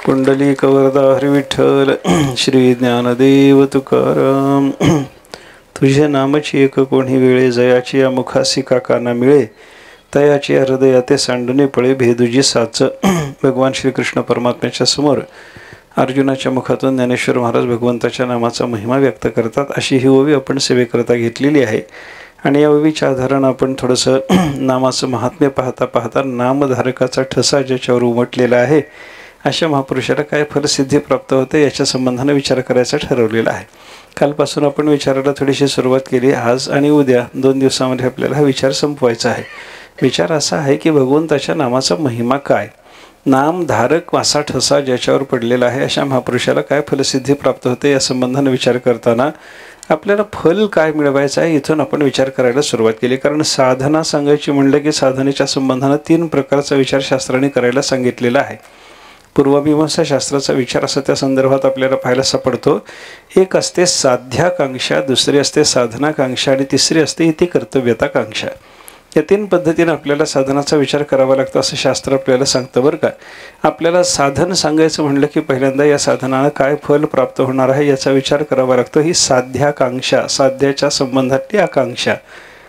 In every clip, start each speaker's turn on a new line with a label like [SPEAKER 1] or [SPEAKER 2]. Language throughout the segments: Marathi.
[SPEAKER 1] पुंडलिक वरदा हरी विठ्ठल श्री ज्ञानदेव तुकाराम। तुझे नामची एक कोणी वेळे जयाची या मुखासी काकाना मिळे तयाची हृदया ते सांडणे पळे भेदुजी साच। भगवान श्रीकृष्ण परमात्म्याच्या समोर अर्जुनाच्या मुखातून ज्ञानेश्वर महाराज भगवंताच्या नामाचा महिमा व्यक्त करतात। अशी ही ओवी आपण सेवेकरता घेतलेली आहे आणि या ओवीच्या आधारानं आपण थोडंसं नामाचं महात्म्य पाहता पाहता नामधारकाचा ठसा ज्याच्यावर उमटलेला आहे अशा महापुरुषाला काय फलसिद्धी प्राप्त होते याच्या संबंधाने विचार करायचा ठरवलेला आहे। कालपासून आपण विचाराला थोडीशी सुरुवात केली। आज आणि उद्या 2 दिवसांमध्ये आपल्याला हा विचार संपवायचा आहे। विचार असा आहे की भगवंताच्या नामाचा महिमा काय, नामधारक वासा ठसा ज्याच्यावर पडलेला आहे अशा महापुरुषाला काय फलसिद्धी प्राप्त होते या संबंधाने विचार करताना आपल्याला फल काय मिळवायचं आहे इथून आपण विचार करायला सुरुवात केली। कारण साधना सांगायची म्हणलं की साधनेच्या संबंधाने 3 प्रकारचा विचार शास्त्राने करायला सांगितलेला आहे। पूर्वमीमांसा शास्त्राचा विचार असा त्या संदर्भात आपल्याला पाहायला सापडतो। एक असते साध्याकांक्षा, दुसरी असते साधनाकांक्षा आणि तिसरी असते इति कर्तव्यताकांक्षा। या 3 पद्धतीने आपल्याला साधनाचा विचार करावा लागतो असं शास्त्र आपल्याला सांगतं बरं का। आपल्याला साधन सांगायचं म्हणलं की पहिल्यांदा या साधनानं काय फल प्राप्त होणार आहे याचा विचार करावा लागतो। ही साध्याकांक्षा, साध्याच्या संबंधातली आकांक्षा।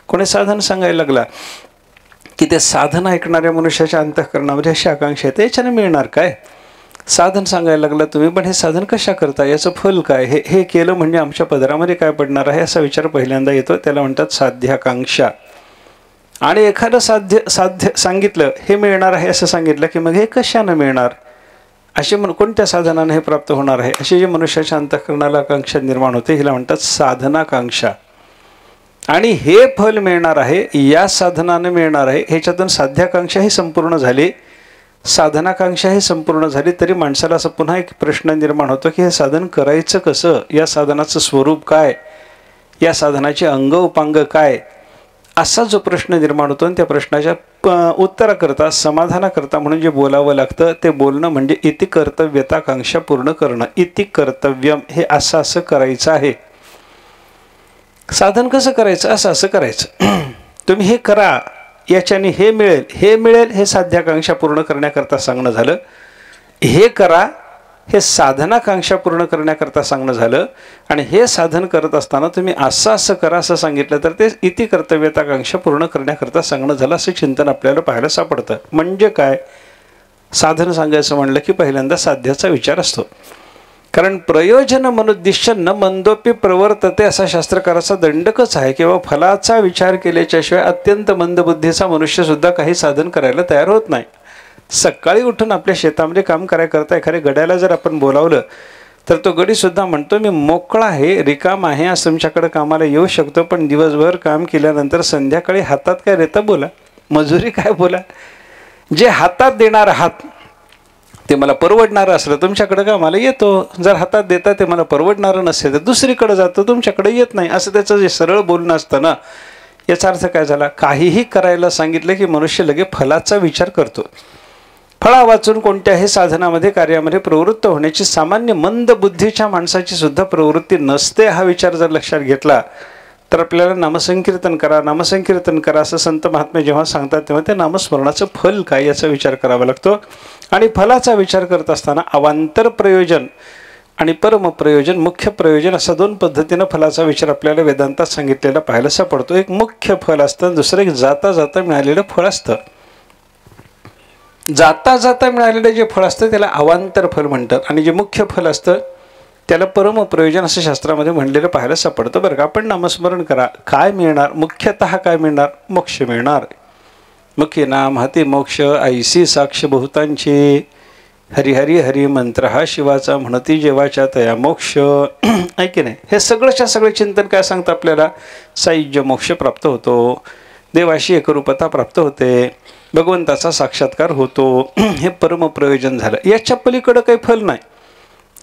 [SPEAKER 1] कोणी साधन सांगायला लागला की ते साधन ऐकणाऱ्या मनुष्याच्या अंतःकरणामध्ये अशी आकांक्षा येते याच्याने मिळणार काय। साधन सांगायला लागला तुम्ही, पण हे साधन कशा करता, याचं फल काय, हे केलं म्हणजे आमच्या पदरामध्ये काय पडणार आहे असा विचार पहिल्यांदा येतो, त्याला म्हणतात साध्याकांक्षा। आणि एखादं साध्य सांगितलं हे मिळणार आहे असं सांगितलं की मग हे कशानं मिळणार, असे कोणत्या साधनाने हे प्राप्त होणार आहे अशी जी मनुष्याच्या अंतःकरणाला आकांक्षा निर्माण होते हिला म्हणतात साधनाकांक्षा। आणि हे फल मिळणार आहे या साधनाने मिळणार आहे ह्याच्यातून साध्याकांक्षा ही संपूर्ण झाली, साधनाकांक्षा ही संपूर्ण झाली, तरी माणसाला असं पुन्हा एक प्रश्न निर्माण होतो की हे साधन करायचं कसं, या साधनाचं स्वरूप काय, या साधनाचे अंग उपांग काय, असा जो प्रश्न निर्माण होतो। त्या प्रश्नाच्या उत्तराकरता समाधानाकरता म्हणून जे बोलावं लागतं ते बोलणं म्हणजे इति कर्तव्यताकांक्षा पूर्ण करणं। इति कर्तव्यम, हे असं असं करायचं आहे। साधन कसं करायचं, असं असं करायचं, तुम्ही हे करा याच्याने हे मिळेल, हे मिळेल, हे साध्याकांक्षा पूर्ण करण्याकरता सांगणं झालं। हे करा हे साधनाकांक्षा पूर्ण करण्याकरता सांगणं झालं। आणि हे साधन करत असताना तुम्ही असं असं करा असं सांगितलं तर ते इति कर्तव्यताकांक्षा पूर्ण करण्याकरता सांगणं झालं असं चिंतन आपल्याला पाहायला सापडतं। म्हणजे काय, साधन सांगायचं म्हणलं की पहिल्यांदा साध्याचा विचार असतो। कारण प्रयोजन मनुद्दिश्य न मंदोपी प्रवर्तते असा शास्त्रकाराचा दंडकच आहे किंवा फलाचा विचार केल्याच्याशिवाय अत्यंत मंदबुद्धीचा मनुष्यसुद्धा काही साधन करायला तयार होत नाही। सकाळी उठून आपल्या शेतामध्ये काम करायकरता एखाद्या गड्याला जर आपण बोलावलं तर तो गडीसुद्धा म्हणतो मी मोकळा आहे, रिकाम आहे, आज तुमच्याकडे कामाला येऊ शकतो, पण दिवसभर काम केल्यानंतर संध्याकाळी हातात काय देता बोला, मजुरी काय बोला, जे हातात देणार आहात ते मला परवडणारं असलं तुमच्याकडे कामाला येतो, जर हातात देता ते मला परवडणारं नसेल तर दुसरीकडे जातो, तुमच्याकडे येत नाही, असं त्याचं जे सरळ बोलणं असतं ना। याचा अर्थ काय झाला, काहीही करायला सांगितलं की मनुष्य लगे फलाचा विचार करतो। फळा वाचून कोणत्याही साधनामध्ये कार्यामध्ये प्रवृत्त होण्याची सामान्य मंद बुद्धीच्या माणसाची सुद्धा प्रवृत्ती नसते। हा विचार जर लक्षात घेतला तर आपल्याला नामसंकीर्तन करा, नामसंकीर्तन करा असं संत महात्मे जेव्हा सांगतात तेव्हा त्या नामस्मरणाचं फल काय याचा विचार करावा लागतो। आणि फलाचा विचार करत असताना अवांतर प्रयोजन आणि परम प्रयोजन, मुख्य प्रयोजन असा 2 पद्धतीनं फलाचा विचार आपल्याला वेदांतात सांगितलेला पाहायला सापडतो। एक मुख्य फल असतं, दुसरं एक जाता जाता मिळालेलं फळ असतं। जाता जाता मिळालेलं जे फळ असतं त्याला अवांतर फल म्हणतात आणि जे मुख्य फल असतं त्याला परम प्रयोजन असं शास्त्रामध्ये म्हणलेलं पाहायला सापडतं बरं का। आपण नामस्मरण करा, काय मिळणार, मुख्यतः काय मिळणार, मोक्ष मिळणार। मुख्य नाम हाती मोक्ष ऐसी साक्ष बहुतांची, हरिहरी हरी मंत्र हा शिवाचा म्हणती जेवाच्या तया मोक्ष, ऐकी नाही, हे सगळंच्या सगळं चिंतन काय सांगतं आपल्याला, सायुज्य मोक्ष प्राप्त होतो, देवाशी एकरूपता प्राप्त होते, भगवंताचा साक्षात्कार होतो, हे परम प्रयोजन झालं। याच्या पलीकडं काही फल नाही।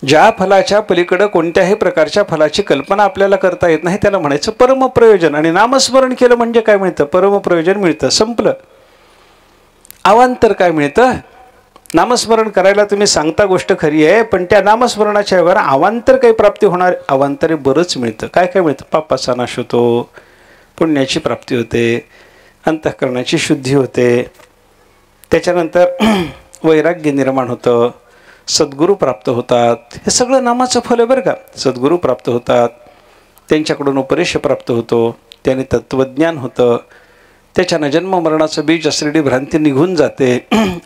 [SPEAKER 1] ज्या फलाच्या पलीकडं कोणत्याही प्रकारच्या फलाची कल्पना आपल्याला करता येत नाही त्याला म्हणायचं परम प्रयोजन। आणि नामस्मरण केलं म्हणजे काय मिळतं, परम प्रयोजन मिळतं, संपलं। अवांतर काय मिळतं, नामस्मरण करायला तुम्ही सांगता गोष्ट खरी आहे, पण त्या नामस्मरणाच्या व्यवहार अवांतर काही प्राप्ती होणार, अवांतरे बरंच मिळतं। काय काय मिळतं, पापाचा नाश होतो, पुण्याची प्राप्ती होते, अंतःकरणाची शुद्धी होते, त्याच्यानंतर वैराग्य निर्माण होतं, सद्गुरू प्राप्त होतात. हे सगळं नामाचं फल आहे बरं का. सद्गुरू प्राप्त होतात, त्यांच्याकडून उपदेश प्राप्त होतो, त्याने तत्त्वज्ञान होतं, त्याच्यानं जन्म मरणाचं बीज असलेली भ्रांती निघून जाते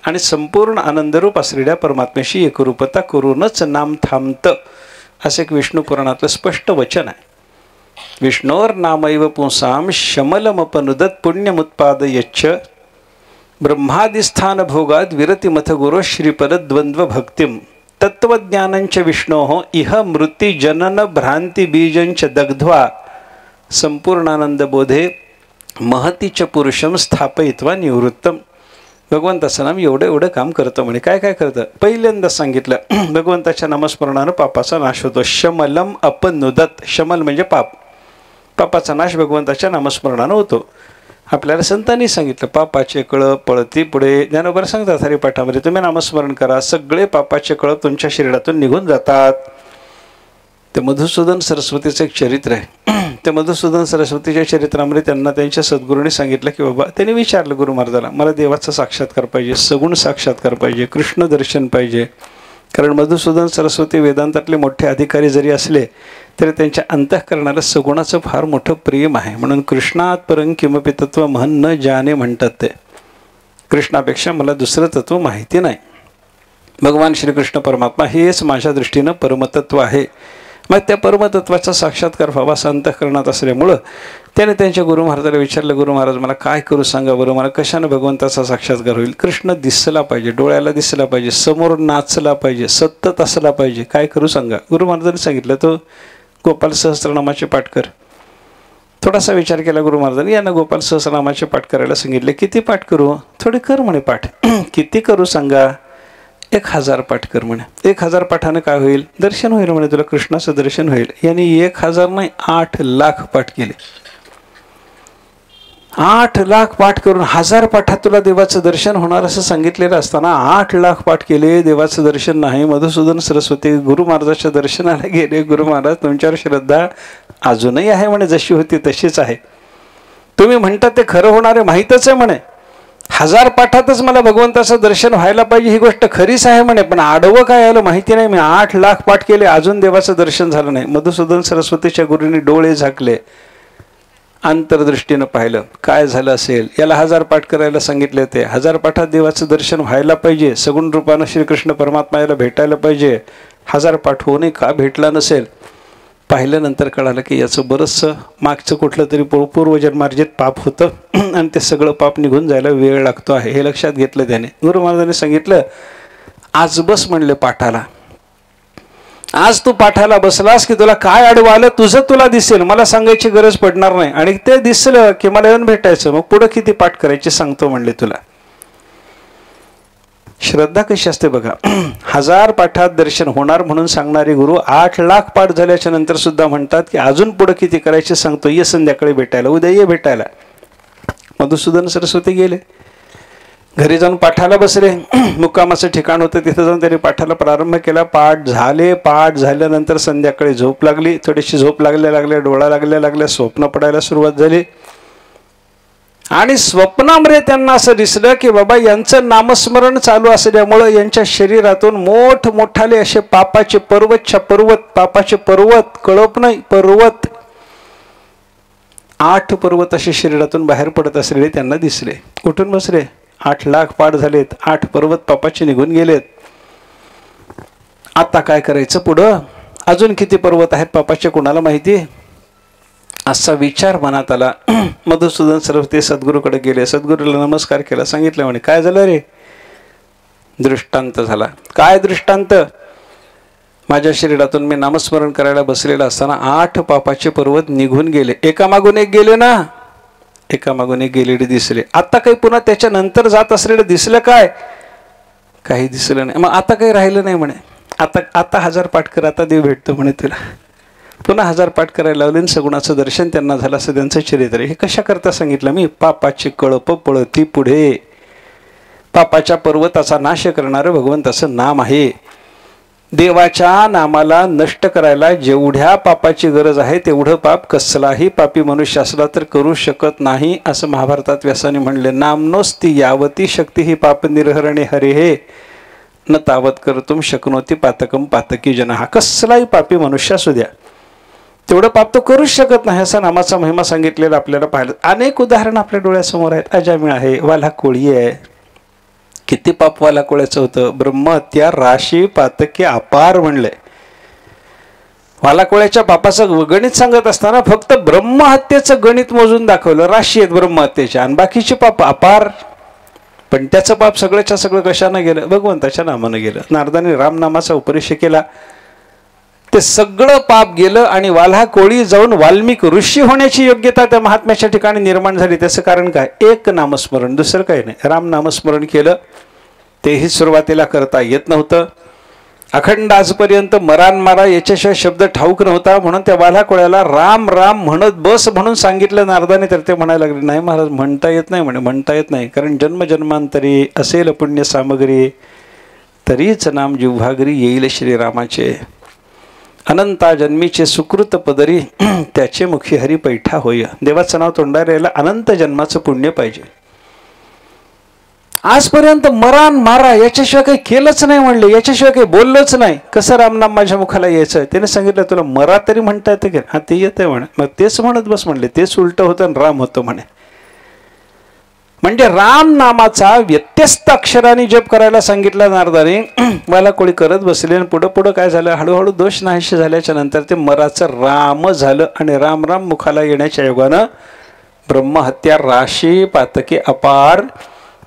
[SPEAKER 1] आणि संपूर्ण आनंदरूप असलेल्या परमात्म्याशी एकरूपता करूनच नाम थांबतं, असं एक विष्णू पुराणातलं स्पष्ट वचन आहे. विष्णोर नामैव पुंसाम शमलमपनुदत पुण्यमुत्पादयच्च ब्रह्मादिस्थान भोगाद विरतिमथ गुरो श्रीपद द्वंद्व भक्तिम तत्वज्ञानंच विष्णोः इह मृती जनन भ्रांती बीजंच दग्ध्वा संपूर्णानंदबोधे महतीच पुरुषम स्थापयित्वा निवृत्तम. भगवंताचं नाम एवढं काम करतं म्हणे. काय काय करतं? पहिल्यांदा सांगितलं भगवंताच्या नामस्मरणानं पापाचा नाश होतो. शमलम अपनुदत, शमल म्हणजे पाप, पापाचा नाश भगवंताच्या नामस्मरणानं होतो. आपल्याला संतांनी सांगितलं पापाचे कळप पळती पुढे. ज्ञानोबा सांगतात हरिपाठामध्ये, तुम्ही नामस्मरण करा, सगळे पापाचे कळप तुमच्या शरीरातून निघून जातात. ते मधुसूदन सरस्वतीचं एक चरित्र आहे. त्या मधुसूदन सरस्वतीच्या चरित्रामध्ये त्यांना त्यांच्या सद्गुरूंनी सांगितलं की बाबा, त्यांनी विचारलं गुरु महाराजाला, मला देवाचा साक्षात्कार पाहिजे, सगुण साक्षात्कार पाहिजे, कृष्ण दर्शन पाहिजे. कारण मधुसूदन सरस्वती वेदांतातले मोठे अधिकारी जरी असले तरी त्यांच्या अंतःकरणाला सगुणाचं फार मोठं प्रेम आहे. म्हणून कृष्णात परं किमपि तत्व महन न जाने म्हणतात ते. कृष्णापेक्षा मला दुसरं तत्व माहिती नाही. भगवान श्रीकृष्ण परमात्मा हेच माझ्या दृष्टीनं परमतत्व आहे. मग त्या परमतत्वाचा साक्षात्कार व्हावा असं अंतःकरणात असल्यामुळं त्याने त्यांच्या गुरु महाराजाला विचारलं, गुरु महाराज मला काय करू सांगा बरं, मला कशानं भगवंताचा साक्षात्कार होईल? कृष्ण दिसला पाहिजे, डोळ्याला दिसला पाहिजे, समोर नाचला पाहिजे, सतत असला पाहिजे, काय करू सांगा? गुरु महाराजांनी सांगितलं तो गोपाल सहस्त्रनामाचे पाठ कर. थोडासा विचार केला गुरु महाराजांनी, यांना गोपाल सहस्त्रनामाचे पाठ करायला सांगितले. किती पाठ करू? थोडे कर म्हणे पाठ. किती करू सांगा? 1000 पाठ कर म्हणे. 1000 पाठानं काय होईल? दर्शन होईल म्हणे, तुला कृष्णाचं दर्शन होईल. यांनी 1000 नाही 8 लाख पाठ केले. 8 लाख पाठ करून 1000 पाठात तुला देवाचं दर्शन होणार असं सांगितलेलं असताना 8 लाख पाठ केले, देवाचं दर्शन नाही. मधुसूदन सरस्वती गुरु महाराजाच्या दर्शनाला गेले. गुरु महाराज तुमच्यावर श्रद्धा अजूनही आहे म्हणे, जशी होती तशीच आहे. तुम्ही म्हणता ते खरं होणार आहे, माहीतच आहे म्हणे. 1000 पाठातच मला भगवंताचं दर्शन व्हायला पाहिजे ही गोष्ट खरीच आहे म्हणे, पण आडवं काय आलं माहिती नाही. मी 8 लाख पाठ केले, अजून देवाचं दर्शन झालं नाही. मधुसूदन सरस्वतीच्या गुरूंनी डोळे झाकले, अंतर्दृष्टीनं पाहिलं काय झालं असेल. याला 1000 पाठ करायला सांगितले होते. 1000 पाठात देवाचं दर्शन व्हायला पाहिजे, सगुण रूपानं श्रीकृष्ण परमात्मा याला भेटायला पाहिजे. 1000 पाठ होऊनही का भेटला नसेल? पाहिल्यानंतर कळालं की याचं बरंचसं मागचं कुठलं तरी पूर्वजन्मार्जित पाप होतं आणि ते सगळं पाप निघून जायला वेळ लागतो आहे, हे लक्षात घेतलं त्याने. गुरु महाराजांनी सांगितलं आज बस म्हणले पाठाला. आज तू पाठाला बसलास की तुला काय अडवं आलं तुझं तुला दिसेल, मला सांगायची गरज पडणार नाही. आणि ते दिसलं की मला येऊन भेटायचं, मग पुढं किती पाठ करायचे सांगतो म्हणले तुला. श्रद्धा कशी असते बघा. 1000 पाठात दर्शन होणार म्हणून सांगणारे गुरु 8 लाख पाठ झाल्याच्या नंतर सुद्धा म्हणतात की अजून पुढे किती करायचे सांगतो, ये संध्याकाळी भेटायला, उद्या ये भेटायला. मधुसूदन सरस्वती गेले, घरी जाऊन पाठाला बसले. मुक्कामाचं ठिकाण होतं, तिथं जाऊन त्यांनी पाठाला प्रारंभ केला. पाठ झाले. पाठ झाल्यानंतर संध्याकाळी झोप लागली. थोडीशी झोप लागल्या डोळा लागल्या स्वप्न पडायला सुरुवात झाली. आणि स्वप्नामध्ये त्यांना असं दिसलं की बाबा यांचं नामस्मरण चालू असल्यामुळं यांच्या शरीरातून मोठमोठाले असे पापाचे पर्वतच्या पर्वत, पापाचे पर्वत, कळप नाही पर्वत, 8 पर्वत असे शरीरातून बाहेर पडत असलेले त्यांना दिसले. उठून बसले. 8 लाख पाठ झालेत, 8 पर्वत पापाचे निघून गेलेत. आता काय करायचं पुढं? अजून किती पर्वत आहेत पापाचे कुणाला माहिती? असा विचार मनात आला. मधुसूदन सरस्वती सद्गुरूकडे गेले. सद्गुरूला नमस्कार केला. सांगितलं म्हणे काय झालं रे? दृष्टांत झाला. काय दृष्टांत? माझ्या शरीरातून मी नामस्मरण करायला बसलेला असताना 8 पापाचे पर्वत निघून गेले. एकामागून एक गेले ना, एकामागून एक गेलेले दिसले. आता काही पुन्हा त्याच्या नंतर जात असलेलं दिसलं काय? काही दिसलं नाही. मग आता काही राहिलं नाही म्हणे. आता 1000 पाठ कर, आता देव भेटतो म्हणे तुला. पुन्हा 1000 पाठ करायला लावले आणि सगुणाचं दर्शन त्यांना झालं असं त्यांचं चरित्र. हे कशा करता सांगितलं मी? पापाची कळप पळती पुढे. पापाच्या पर्वताचा नाश करणारं भगवंताचं नाम आहे. देवाच्या नामाला नष्ट करायला जेवढ्या पापाची गरज आहे तेवढं पाप कसलाही पापी मनुष्य असला तर करू शकत नाही, असं महाभारतात व्यासाने म्हणले. नामनोस्ती यावती शक्ती ही पाप निर्हरणे हरे हे न तावत कर्तुम शक्नोती पातकम पातकी जनहा. कसलाही पापी मनुष्य असू द्या, तेवढं पाप तो करूच शकत नाही असा नामाचा महिमा सांगितलेला आपल्याला पाहिलं. अनेक उदाहरण आपल्या डोळ्यासमोर आहेत. अजामिळ आहे, वाला कोळी आहे. किती पाप वाला कोळ्याचं होतं. ब्रह्महत्या राशी पातकी अपार म्हणलंय. वाला कोळ्याच्या पापाचं गणित सांगत असताना फक्त ब्रह्महत्येचं गणित मोजून दाखवलं. राशी आहेत ब्रह्महत्येच्या आणि बाकीचे पाप अपार. पण त्याचं पाप सगळ्याच्या सगळं कशानं गेलं? भगवंताच्या नामानं गेलं. नारदाने रामनामाचा उपदेश केला, ते सगळं पाप गेलं आणि वाल्हा कोळी जाऊन वाल्मिक ऋषी होण्याची योग्यता त्या महात्म्याच्या ठिकाणी निर्माण झाली. त्याचं कारण काय? एक नामस्मरण, दुसरं काही नाही. राम नामस्मरण केलं, तेही सुरुवातीला करता येत नव्हतं. अखंड आजपर्यंत मरान मारा याच्याशिवाय शब्द ठाऊक नव्हता. म्हणून त्या वाल्हा कोळ्याला राम राम म्हणत बस म्हणून सांगितलं नारदाने. तर ते म्हणायला लागले, नाही महाराज, म्हणता येत नाही म्हणे. म्हणता येत नाही, कारण जन्मजन्मांतरी असेल पुण्य सामग्री, तरीच नाम जिव्हागरी येईल श्रीरामाचे. अनंता जन्मीचे सुकृत पदरी, त्याचे मुखी हरी पैठा होय. देवाचं नाव तोंडाला यायला अनंत जन्माचं पुण्य पाहिजे. आजपर्यंत मरान मारा याच्याशिवाय काही केलंच नाही म्हणले, याच्याशिवाय काही बोललंच नाही. कसं रामनाम माझ्या मुखाला यायचं? त्याने सांगितलं, तुला मरा तरी म्हणता येतं की? हा, ते येतंय म्हणे. मग तेच म्हणत बस म्हणले. तेच उलट होतं आणि राम होतं म्हणे. म्हणजे राम नामाचा व्यत्यस्त अक्षराने जप करायला सांगितला नारदाने. मला कोणी करत बसले आणि पुढं पुढं काय झालं, हळूहळू दोष नाहीसे झाल्याच्या नंतर ते मराचं राम झालं. आणि राम राम मुखाला येण्याच्या योगानं ब्रह्महत्या राशी पातके अपार,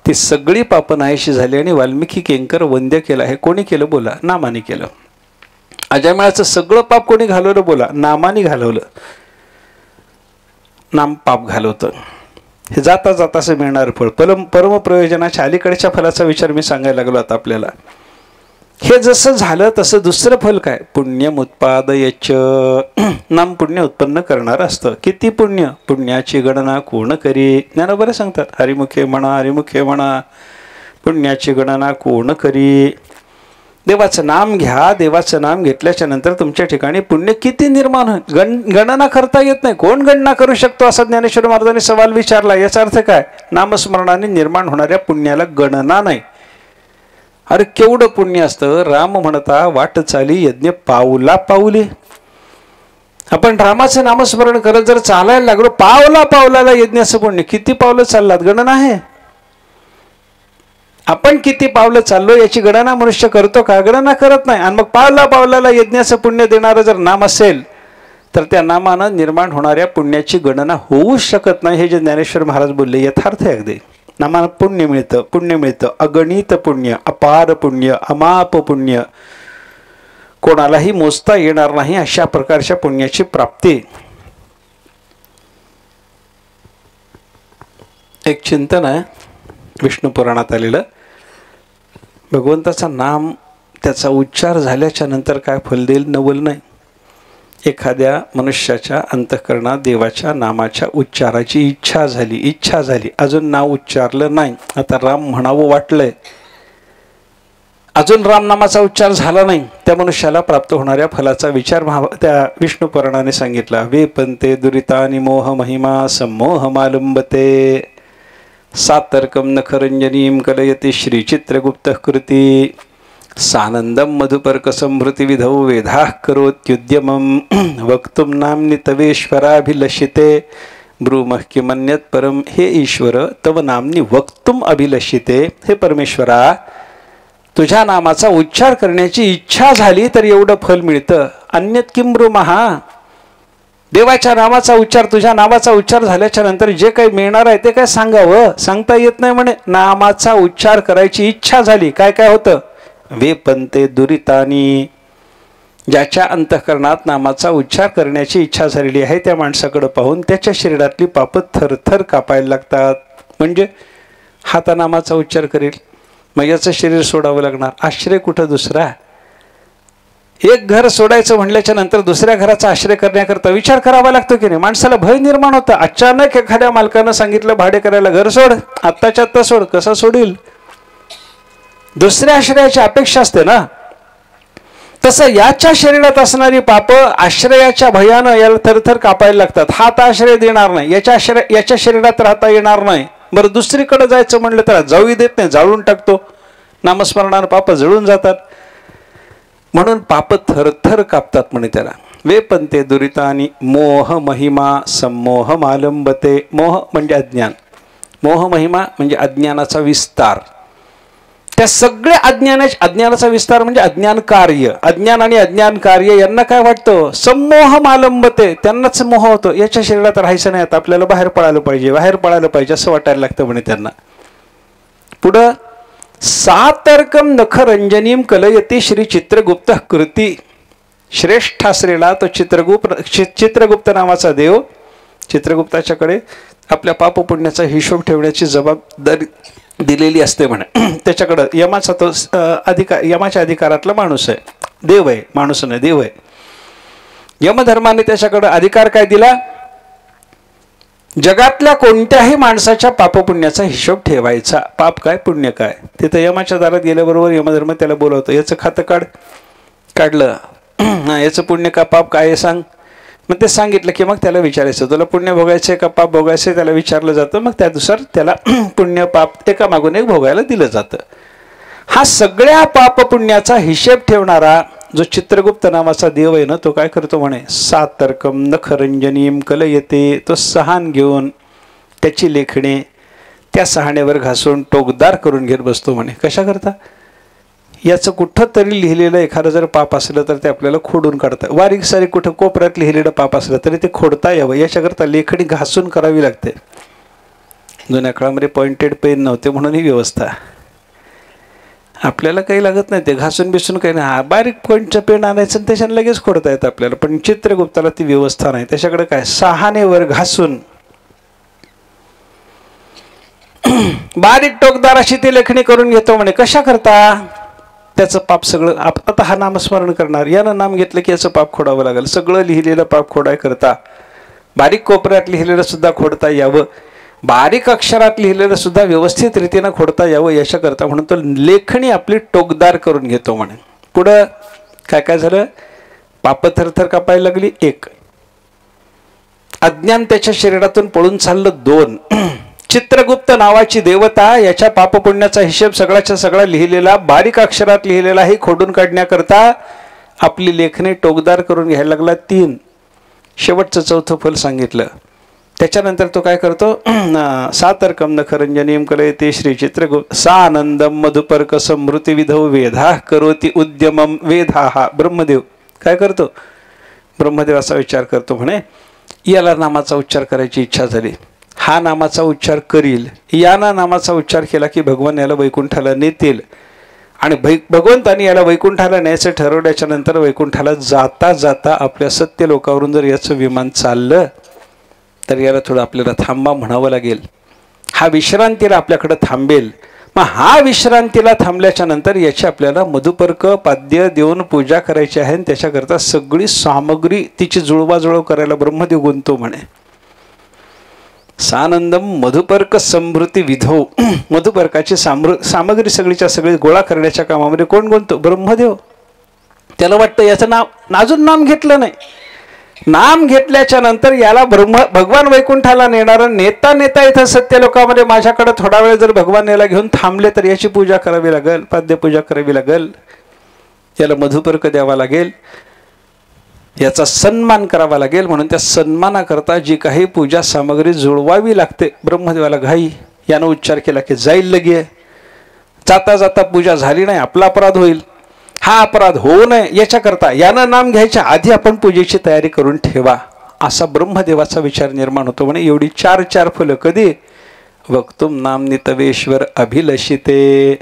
[SPEAKER 1] ती सगळी पापं नाहीशी झाली आणि वाल्मिकी किंकर वंद्य केलं आहे. कोणी केलं? बोला, नामाने केलं. अजामिळाचं सगळं पाप कोणी घालवलं? बोला, नामाने घालवलं. नाम पाप घालवतं. हे जाता जाताचं मिळणार फळ, परम प्रयोजनाच्या अलीकडच्या फलाचा विचार मी सांगायला लागलो आता आपल्याला. हे जसं झालं तसं दुसरं फल काय? पुण्यम उत्पादयच. नाम पुण्य उत्पन्न करणार असतं. किती पुण्य? पुण्याची गणना कोण करी? ज्ञानोबा सांगतात, हरिमुखे म्हणा, हरिमुखे म्हणा, पुण्याची गणना कोण करी. देवाचं नाम घ्या. देवाचं नाम घेतल्याच्या नंतर तुमच्या ठिकाणी पुण्य किती निर्माण होईल? गणना करता येत नाही. कोण गणना करू शकतो असा ज्ञानेश्वर महाराजांनी सवाल विचारला. याचा अर्थ काय? नामस्मरणाने निर्माण होणाऱ्या पुण्याला गणना नाही. अरे केवढं पुण्य असतं. राम म्हणता वाट चाली यज्ञ पाऊला पाऊले. आपण रामाचं नामस्मरण करत जर चालायला लागलो, पावला पावलाला यज्ञाचं पुण्य. किती पावलं चाललात? गणना आहे. आपण किती पावलं चाललो याची गणना मनुष्य करतो का? गणना करत नाही. आणि मग पावला पावलाला यज्ञाचं पुण्य देणारं जर नाम असेल तर त्या नामानं निर्माण होणाऱ्या पुण्याची गणना होऊ शकत नाही. हे जे ज्ञानेश्वर महाराज बोलले यथार्थ आहे अगदी. नामानं पुण्य मिळतं, पुण्य मिळतं. अगणित पुण्य, अपार पुण्य, अमाप पुण्य, कोणालाही मोजता येणार नाही अशा प्रकारच्या पुण्याची प्राप्ती. एक चिंतन आहे विष्णू पुराणात आलेलं. भगवंताचं नाम, त्याचा उच्चार झाल्याच्या नंतर काय फल देईल? नवल नाही. एखाद्या मनुष्याच्या अंतःकरणात देवाच्या नामाच्या उच्चाराची इच्छा झाली, अजून नाव उच्चारलं नाही. आता राम म्हणावं वाटलंय, अजून राम नामाचा उच्चार झाला नाही. त्या मनुष्याला प्राप्त होणाऱ्या फलाचा विचार त्या विष्णू पुराणाने सांगितला. वेपंते दुरितानि मोह महिमा सम्मोह मालुंबते सातर्कम नखरंजनीम कलयते श्रीचित्रगुप्त कृती सानंदम मधुपर्क संभृती विधौ वेधाः करोत्युद्यमं वक्तुम नाम्नि तवेश्वराभिलषिते ब्रूमः किमन्यत् परम. हे ईश्वर, तव नाम्नि वक्तुम अभिलषिते. हे परमेश्वरा, तुझ्या नामाचा उच्चार करण्याची इच्छा झाली तर एवढं फल मिळतं. अन्यत् किं ब्रूमः. देवाच्या नामाचा उच्चार, तुझ्या नावाचा उच्चार झाल्याच्या नंतर जे काही मिळणार आहे ते काय सांगावं? सांगता येत नाही म्हणे. नामाचा उच्चार करायची इच्छा झाली, काय काय होतं? वेपंते दुरितानी. ज्याच्या अंतःकरणात नामाचा उच्चार करण्याची इच्छा झालेली आहे त्या माणसाकडे पाहून त्याच्या शरीरातली पापं थरथर कापायला लागतात. म्हणजे हाता नामाचा उच्चार करेल, मग याचं शरीर सोडावं लागणार. आश्रय कुठं दुसरा? एक घर सोडायचं म्हणल्याच्या नंतर दुसऱ्या घराचा आश्रय करण्याकरता विचार करावा लागतो की नाही? माणसाला भय निर्माण होतं. अचानक एखाद्या मालकानं सांगितलं भाडे करायला घर सोड, आत्ताच्या आत्ता सोड. कसा सोडील? दुसऱ्या आश्रयाची अपेक्षा असते ना. तसं याच्या शरीरात असणारी पाप आश्रयाच्या भयानं याला थरथर कापायला लागतात. हा आता आश्रय देणार नाही, याच्या शरीरात राहता येणार नाही. बरं दुसरीकडे जायचं म्हणलं तर जाऊ देत नाही, जाळून टाकतो. नामस्मरणानं पाप जळून जातात. म्हणून पाप थरथर कापतात म्हणे त्याला. वेपंते दुरितानी मोह महिमा सम्मोह मालंबते. मोह म्हणजे अज्ञान, मोह महिमा म्हणजे अज्ञानाचा विस्तार. त्या सगळ्या अज्ञानाचा विस्तार म्हणजे अज्ञान कार्य. अज्ञान आणि अज्ञान कार्य यांना काय वाटतं? सम्मोह मालंबते. त्यांनाच मोह होतो. याच्या शरीरात राहायचं नाही, आता आपल्याला बाहेर पळायला पाहिजे, बाहेर पळायला पाहिजे असं वाटायला लागतं म्हणे त्यांना. पुढं सातर्कम नखरंजनीम कलयती श्री चित्रगुप्त कृती. श्रेष्ठ असलेला तो चित्रगुप्त नावाचा देव, चित्रगुप्ताच्याकडे आपल्या पापपुण्याचा हिशोब ठेवण्याची जबाबदारी दिलेली असते म्हणे. त्याच्याकडं यमाचा तो यमाच्या अधिकारातला माणूस आहे, देव आहे, माणूस नाही देव आहे. यमधर्माने त्याच्याकडं अधिकार काय दिला? जगातल्या कोणत्याही माणसाच्या पापपुण्याचा हिशोब ठेवायचा. पाप काय पुण्य काय. तिथं यमाच्या दारात गेल्याबरोबर यमधर्म त्याला बोलवतो, याचं खातं काढलं, याचं पुण्य का पाप काय आहे सांग. मग ते सांगितलं की मग त्याला विचारायचं, तुला पुण्य भोगायचं का पाप भोगायचं, त्याला विचारलं जातं. मग त्यानुसार त्याला पुण्य पाप एका मागून एक भोगायला दिलं जातं. हा सगळ्या पाप पुण्याचा हिशेब ठेवणारा जो चित्रगुप्त नावाचा देव आहे ना, तो काय करतो म्हणे? सातर्कम नखरंजनीम कलयते. तो सहान घेऊन त्याची लेखणे त्या सहाण्यावर घासून टोकदार करून घेत बसतो म्हणे. कशा करता? याचं कुठं तरी लिहिलेलं एखादं जर पाप असलं तर ते आपल्याला खोडून काढतं. बारीक सारीक कुठं कोपऱ्यात लिहिलेलं पाप असलं तरी ते खोडता यावं याच्याकरता लेखणी घासून करावी लागते. जुन्या काळामध्ये पॉइंटेड पेन नव्हते म्हणून ही व्यवस्था. आपल्याला काही लागत नाही, ते घासून बिसून काही नाही. हा बारीक पॉईंटचं पेन आणायचं आणि त्याच्यानं लगेच खोडता येतं आपल्याला. पण चित्रगुप्ताला ती व्यवस्था नाही. त्याच्याकडे काय सहानेवर घासून बारीक टोकदार अशी ती लेखणी करून घेतो म्हणे. कशा करता? त्याचं पाप सगळं. आता हा नामस्मरण करणार, यानं नाम घेतलं की याचं पाप खोडावं लागेल. सगळं लिहिलेलं पाप खोडाय करता बारीक कोपऱ्यात लिहिलेलं सुद्धा खोडता यावं, बारीक अक्षरात लिहिलेलं सुद्धा व्यवस्थित रीतीनं खोडता यावं याच्याकरता म्हणून तो लेखणी आपली टोकदार करून घेतो म्हणे. पुढं काय काय झालं? पाप थरथर कापायला लागली. एक, अज्ञान त्याच्या शरीरातून पळून चाललं. दोन, चित्रगुप्त नावाची देवता याच्या पापपुण्याचा हिशेब सगळ्याच्या सगळा लिहिलेला बारीक अक्षरात लिहिलेलाही खोडून काढण्याकरता आपली लेखणी टोकदार करून घ्यायला लागला. तीन, शेवटचं चौथं फल सांगितलं. त्याच्यानंतर तो काय करतो? सातर्कम नखरंजनीम कलयते श्री चित्रगुप्त सानंदम मधुपर्क समृती विधौ वेधा करोती उद्यमम. वेधा हा ब्रह्मदेव काय करतो? ब्रह्मदेव असा विचार करतो म्हणे, याला नामाचा उच्चार करायची इच्छा झाली, हा नामाचा उच्चार करील, याना नामाचा उच्चार केला की भगवान याला वैकुंठाला नेतील. आणि भगवंतानी याला वैकुंठाला न्यायचं ठरवल्याच्या नंतर वैकुंठाला जाता जाता आपल्या सत्य लोकावरून जर याचं विमान चाललं तर याला थोडं आपल्याला थांबा म्हणावं लागेल. हा विश्रांतीला आपल्याकडं थांबेल. मग हा विश्रांतीला थांबल्याच्या नंतर याची आपल्याला मधुपर्क पाद्य देऊन पूजा करायची आहे. आणि त्याच्याकरता सगळी सामग्री तिची जुळवाजुळव करायला ब्रह्मदेव गुंतो म्हणे. सानंदम मधुपर्क समृती विधो. मधुपर्काची सामग्री सगळीच्या सगळी गोळा करण्याच्या कामामध्ये कोण गुंतो? ब्रह्मदेव. त्याला वाटतं याचं नाव अजून नाम घेतलं नाही. नाम घेतल्याच्या नंतर याला भगवान वैकुंठाला नेणार. नेता नेता इथं सत्य लोकांमध्ये माझ्याकडे थोडा वेळ जर भगवान याला घेऊन थांबले तर याची पूजा करावी लागेल, पाद्यपूजा करावी लागेल, याला मधुपर्क द्यावा लागेल, याचा सन्मान करावा लागेल. म्हणून त्या सन्मानाकरता जी काही पूजा सामग्री जुळवावी लागते. ब्रह्मदेवाला घाई, यानं उच्चार केला की जाईल लगे. जाता जाता पूजा झाली नाही, आपला अपराध होईल. हा अपराध होऊ नये याच्याकरता यानं नाम घ्यायच्या आधी आपण पूजेची तयारी करून ठेवा, असा ब्रह्मदेवाचा विचार निर्माण होतो म्हणे. एवढी चार चार फुलं कधी? वक्तुम नाम नितवेश्वर अभिलषिते.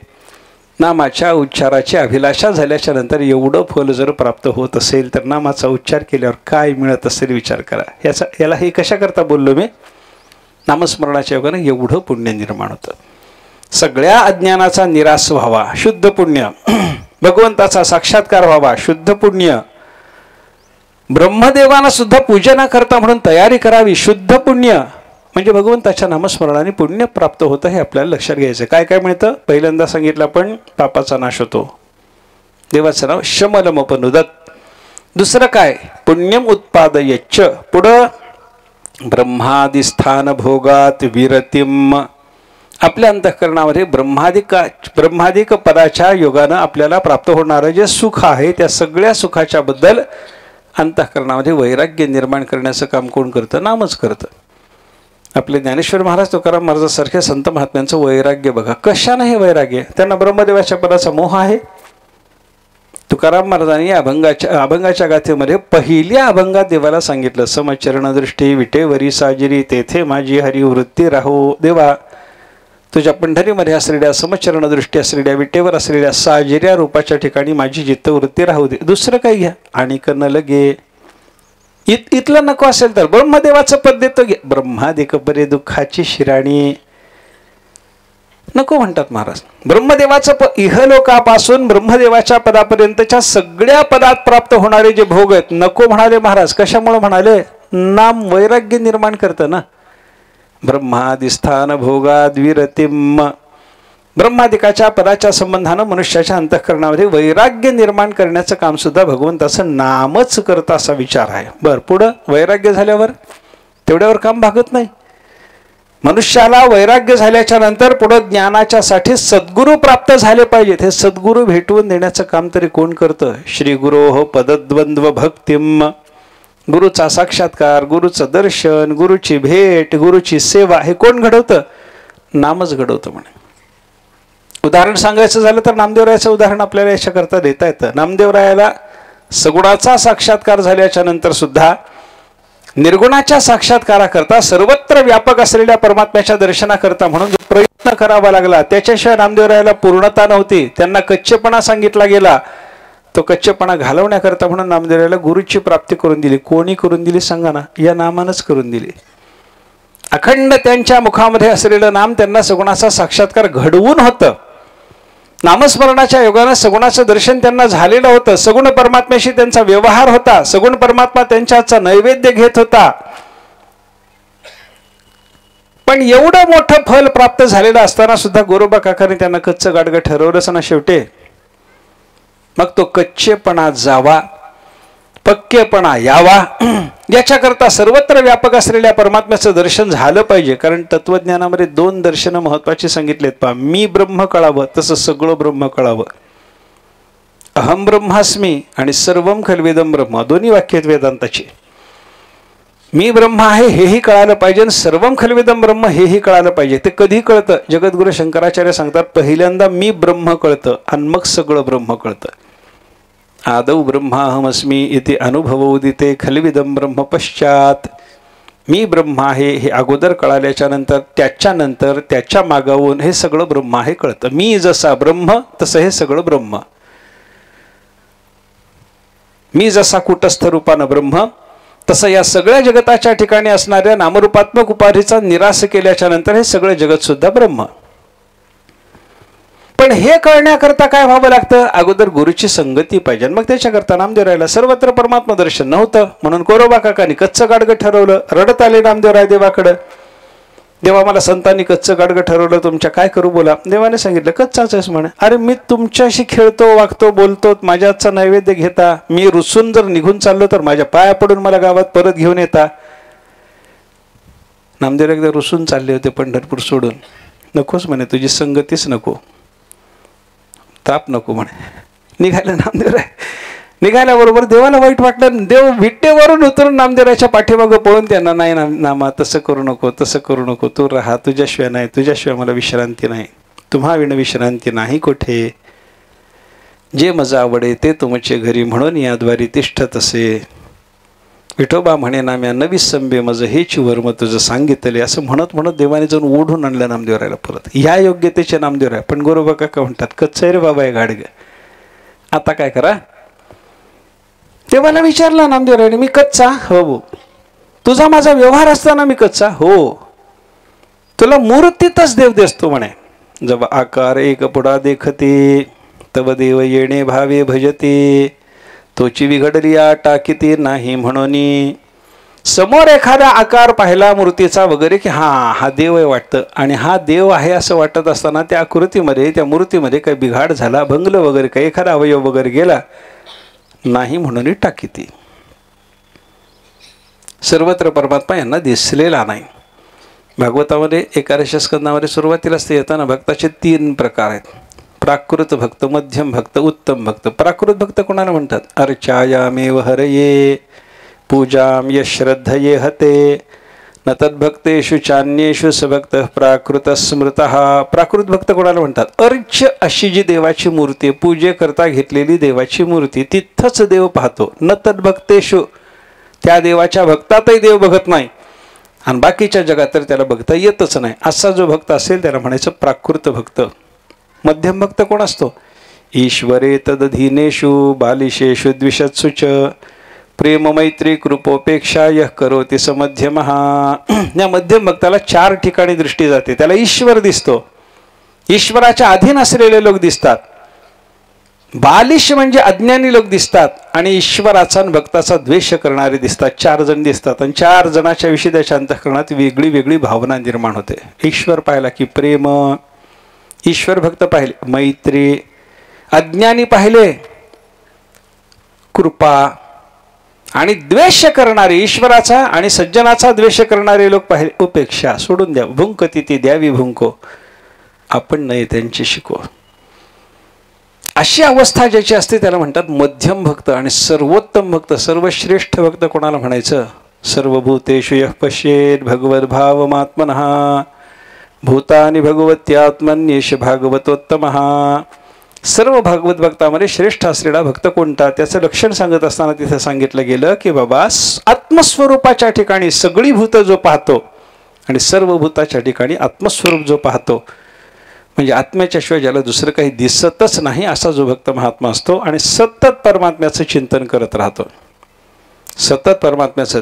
[SPEAKER 1] नामाच्या उच्चाराची अभिलाषा झाल्याच्या नंतर एवढं फल जर प्राप्त होत असेल तर नामाचा उच्चार केल्यावर काय मिळत असेल विचार करा. याला हे कशाकरता बोललो मी? नामस्मरणाच्या योगाने एवढं पुण्य निर्माण होतं. सगळ्या अज्ञानाचा निराश व्हावा, शुद्ध पुण्य. भगवंताचा साक्षात्कार व्हावा, शुद्ध पुण्य. ब्रह्मदेवाना सुद्धा पूजना करता म्हणून तयारी करावी, शुद्ध पुण्य. म्हणजे भगवंताच्या नामस्मरणाने पुण्य प्राप्त होतं हे आपल्याला लक्षात घ्यायचं. काय काय मिळतं? पहिल्यांदा सांगितलं आपण, पापाचा नाश होतो. देवाचं नाव शमलमपनुदत. दुसरं काय? पुण्यम उत्पादयच्च. पुढं ब्रह्मादिस्थान भोगात विरतिम. आपल्या अंतःकरणामध्ये ब्रह्मादिक पदाच्या योगानं आपल्याला प्राप्त होणारं जे सुख आहे त्या सगळ्या सुखाच्या बद्दल अंतःकरणामध्ये वैराग्य निर्माण करण्याचं काम कोण करतं? नामच करतं. आपले ज्ञानेश्वर महाराज, तुकाराम महाराजांसारख्या संत महात्म्यांचं वैराग्य बघा. कशानं हे वैराग्य? त्यांना ब्रह्मदेवाच्या पदाचा मोह आहे. तुकाराम महाराजांनी अभंगाच्या गाथेमध्ये पहिल्या अभंगात देवाला सांगितलं, समचरण दृष्टी विटेवरी साजिरी तेथे माझी हरिवृत्ती राहो. देवा, तुझ्या पंढरीमध्ये असलेल्या समचरण दृष्टी असलेल्या विटेवर असलेल्या साजिऱ्या रूपाच्या ठिकाणी माझी चित्तवृत्ती राहू दे. दुसरं काही घ्या आणि कन लगे. इथलं नको असेल तर ब्रह्मदेवाचं पद देतो घे. ब्रह्मादिक बरे दुःखाची शिराणी नको म्हणतात महाराज. ब्रह्मदेवाचं इहलोकापासून ब्रह्मदेवाच्या पदापर्यंतच्या सगळ्या पदात प्राप्त होणारे जे भोग आहेत नको म्हणाले महाराज. कशामुळे म्हणाले? नाम वैराग्य निर्माण करतं ना. ब्रह्मादिस्थान भोगाद्विरतिम. ब्रह्मादिकाच्या पदाच्या संबंधानं मनुष्याच्या अंतःकरणामध्ये वैराग्य निर्माण करण्याचं काम सुद्धा भगवंताचं नामच करतं असा विचार आहे. बरं, पुढं वैराग्य झाल्यावर तेवढ्यावर काम भागत नाही. मनुष्याला वैराग्य झाल्याच्या नंतर पुढं ज्ञानाच्या साठी सद्गुरू प्राप्त झाले पाहिजेत. हे सद्गुरू भेटवून देण्याचं काम तरी कोण करतं? श्री गुरोः पदद्वंद्व भक्तिम. गुरुचा साक्षात्कार, गुरुचं दर्शन, गुरुची भेट, गुरुची सेवा हे कोण घडवतं? नामच घडवतं म्हणे. उदाहरण सांगायचं झालं तर नामदेवरायाचं उदाहरण आपल्याला याच्याकरता देता येतं. नामदेवरायाला सगुणाचा साक्षात्कार झाल्याच्या नंतर सुद्धा निर्गुणाच्या साक्षात्काराकरता सर्वत्र व्यापक असलेल्या परमात्म्याच्या दर्शनाकरता म्हणून जो प्रयत्न करावा लागला त्याच्याशिवाय नामदेवरायाला पूर्णता नव्हती. त्यांना कच्चेपणा सांगितला गेला. तो कच्चेपणा घालवण्याकरता म्हणून नामदेवरायाला गुरुची प्राप्ती करून दिली. कोणी करून दिली सांगा ना? या नामानंच करून दिली. अखंड त्यांच्या मुखामध्ये असलेलं नाम त्यांना सगुणाचा साक्षात्कार घडवून होतं. नामस्मरणाच्या योगानं सगुणाचं दर्शन त्यांना झालेलं होतं. सगुण परमात्म्याशी त्यांचा व्यवहार होता. सगुण परमात्मा त्यांच्या हातचा नैवेद्य घेत होता. पण एवढं मोठं फल प्राप्त झालेलं असताना सुद्धा गोरोबा काकाने त्यांना कच्चं गाडगं ठरवलंच ना शेवटे. मग तो कच्चेपणा जावा, पक्केपणा यावा, याच्याकरता सर्वत्र व्यापक असलेल्या परमात्म्याचं दर्शन झालं पाहिजे. कारण तत्वज्ञानामध्ये दोन दर्शनं महत्वाची सांगितलेत पहा. मी ब्रह्म कळावं, तसं सगळं ब्रह्म कळावं. अहम ब्रह्मास्मी आणि सर्वम खल्विदम ब्रह्म, दोन्ही वाक्य आहेत वेदांताची. मी ब्रह्म आहे हेही कळालं पाहिजे आणि सर्वम खल्विदम ब्रह्म हेही कळालं पाहिजे. ते कधी कळतं? जगद्गुरु शंकराचार्य सांगतात, पहिल्यांदा मी ब्रह्म कळतं आणि मग सगळं ब्रह्म कळतं. आदौ ब्रह्माहमस्मी इति अनुभवोदिते खल्विदम ब्रह्म पश्चात. मी ब्रह्म आहे हे अगोदर कळाल्याच्या नंतर त्याच्यानंतर त्याच्या मागावून हे सगळं ब्रह्म आहे कळतं. मी जसा ब्रह्म तसं हे सगळं ब्रह्म. मी जसा कुटस्थ रूपानं ब्रह्म तसं या सगळ्या जगताच्या ठिकाणी असणाऱ्या नामरूपात्मक उपाधीचा निराश केल्याच्या नंतर हे सगळं जगत सुद्धा ब्रह्म. पण हे कळण्याकरता काय व्हावं लागतं? अगोदर गुरुची संगती पाहिजे. मग त्याच्याकरता नामदेवरायला सर्वत्र परमात्मा दर्शन नव्हतं म्हणून कोरोबा काकांनी कच्चं गाडगं ठरवलं. रडत आले नामदेवराय देवाकडं. देवा, मला संतांनी कच्चं गाडगं ठरवलं, तुमच्या काय करू बोला. देवाने सांगितलं कच्चाच आहेस म्हणे. अरे मी तुमच्याशी खेळतो, वागतो, बोलतो, माझ्या हातचा नैवेद्य घेता. मी रुसून जर निघून चाललो तर माझ्या पाया पडून मला गावात परत घेऊन येता. नामदेव एकदा रुसून चालले होते पंढरपूर सोडून. नकोच म्हणे, तुझी संगतीच नको, ताप नको म्हणे. निघाले नामदेवराय. निघाल्याबरोबर देवाला वाईट वाटलं. देव विटेवरून उतरून नामदेवराच्या पाठीमागं पळून त्यांना, नाही नामा, तसं करू नको, तसं करू नको, तू राहा, तुझ्याशिवाय नाही, तुझ्याशिवाय मला विश्रांती नाही, तुम्हा विण विश्रांती नाही कोठे. जे मज आवडे ते तुमचे घरी म्हणून याद्वारी तिष्ठत असे. विठोबा म्हणे नाम्या नवी संबे मज हेच वर्म तुझं सांगितले. असं म्हणत म्हणत देवाने जाऊन ओढून आणलं नामदेवरायला परत. या योग्यतेचे नामदेवराय. पण गोरोबा काका म्हणतात कच्चं रे बाबा हे गाडगं, आता काय करा. देवाला विचारला नामदेवरायने, मी कच्चा? हो. तुझा माझा व्यवहार असताना मी कच्चा? हो. तुला मूर्तीतच देव दिसतो म्हणे. जब आकार एक पुढा देखते तव देव येणे भावे भजते. तोची विघडली टाकीती नाही म्हणून. समोर एखादा आकार पाहिला मूर्तीचा वगैरे की हा देव आहे वाटतं, आणि हा देव आहे असं वाटत असताना त्या आकृतीमध्ये, त्या मूर्तीमध्ये काही बिघाड झाला, भंगलं वगैरे काही, एखादा अवयव वगैरे गेला नाही म्हणून टाकीती. सर्वत्र परमात्मा यांना दिसलेला नाही. भागवतामध्ये 11व्या स्कंदामध्ये सुरुवातीलाच ते येताना भक्ताचे 3 प्रकार आहेत. प्राकृत भक्त, मध्यम भक्त, उत्तम भक्त. प्राकृत भक्त कोणाला म्हणतात? अर्चायामेव हरये पूजाम यश्रद्धये हते न तद्भक्तेषु चान्येषु सभक्त प्राकृत स्मृतः. प्राकृत भक्त कोणाला म्हणतात? अर्च अशी जी देवाची मूर्ती आहे, पूजेकरता घेतलेली देवाची मूर्ती, तिथंच देव पाहतो. न तद्भक्तेषु, त्या देवाच्या भक्तातही देव बघत नाही आणि बाकीच्या जगात तर त्याला बघता येतच नाही. असा जो भक्त असेल त्याला म्हणायचं प्राकृत भक्त. मध्यम भक्त कोण असतो? ईश्वरे तदधीनेषु बालिशेषु द्विषत्सु च प्रेम मैत्री कृपोपेक्षा यः करोति स मध्यमः. या मध्यम भक्ताला 4 ठिकाणी दृष्टी जाते. त्याला ईश्वर दिसतो, ईश्वराच्या अधीन असलेले लोक दिसतात, बालिश म्हणजे अज्ञानी लोक दिसतात, आणि ईश्वराचा आणि भक्ताचा द्वेष करणारे दिसतात. 4 जण दिसतात आणि 4 जणांच्या विषयी त्याच्या अंतःकरणात वेगळी वेगळी भावना निर्माण होते. ईश्वर पाहिला की प्रेम, ईश्वर भक्त पाहिले मैत्री, अज्ञानी पाहिले कृपा, आणि द्वेष करणारे ईश्वराचा आणि सज्जनाचा द्वेष करणारे लोक पाहिले उपेक्षा. सोडून द्या, भुंकती ती द्यावी भुंको, आपण नाही त्यांची शिको. अशी अवस्था ज्याची असते त्याला म्हणतात मध्यम भक्त. आणि सर्वोत्तम भक्त, सर्वश्रेष्ठ भक्त कोणाला म्हणायचं? सर्वभूतेषु यः पश्येत् भगवद्भावमात्मनः भूतानि भगवत्यात्मन्येष भागवतोत्तमः. सर्व भागवत भक्तामध्ये श्रेष्ठ असलेला भक्त कोणता? त्याचं लक्षण सांगत असताना तिथे सांगितलं गेलं की बाबा, आत्मस्वरूपाच्या ठिकाणी सगळी भूत जो पाहतो आणि सर्व भूताच्या ठिकाणी आत्मस्वरूप जो पाहतो, म्हणजे आत्म्याच्या शिवाय ज्याला दुसरं काही दिसतच नाही, असा जो भक्त महात्मा असतो आणि सतत परमात्म्याचं चिंतन करत राहतो. सतत परमात्म्याचं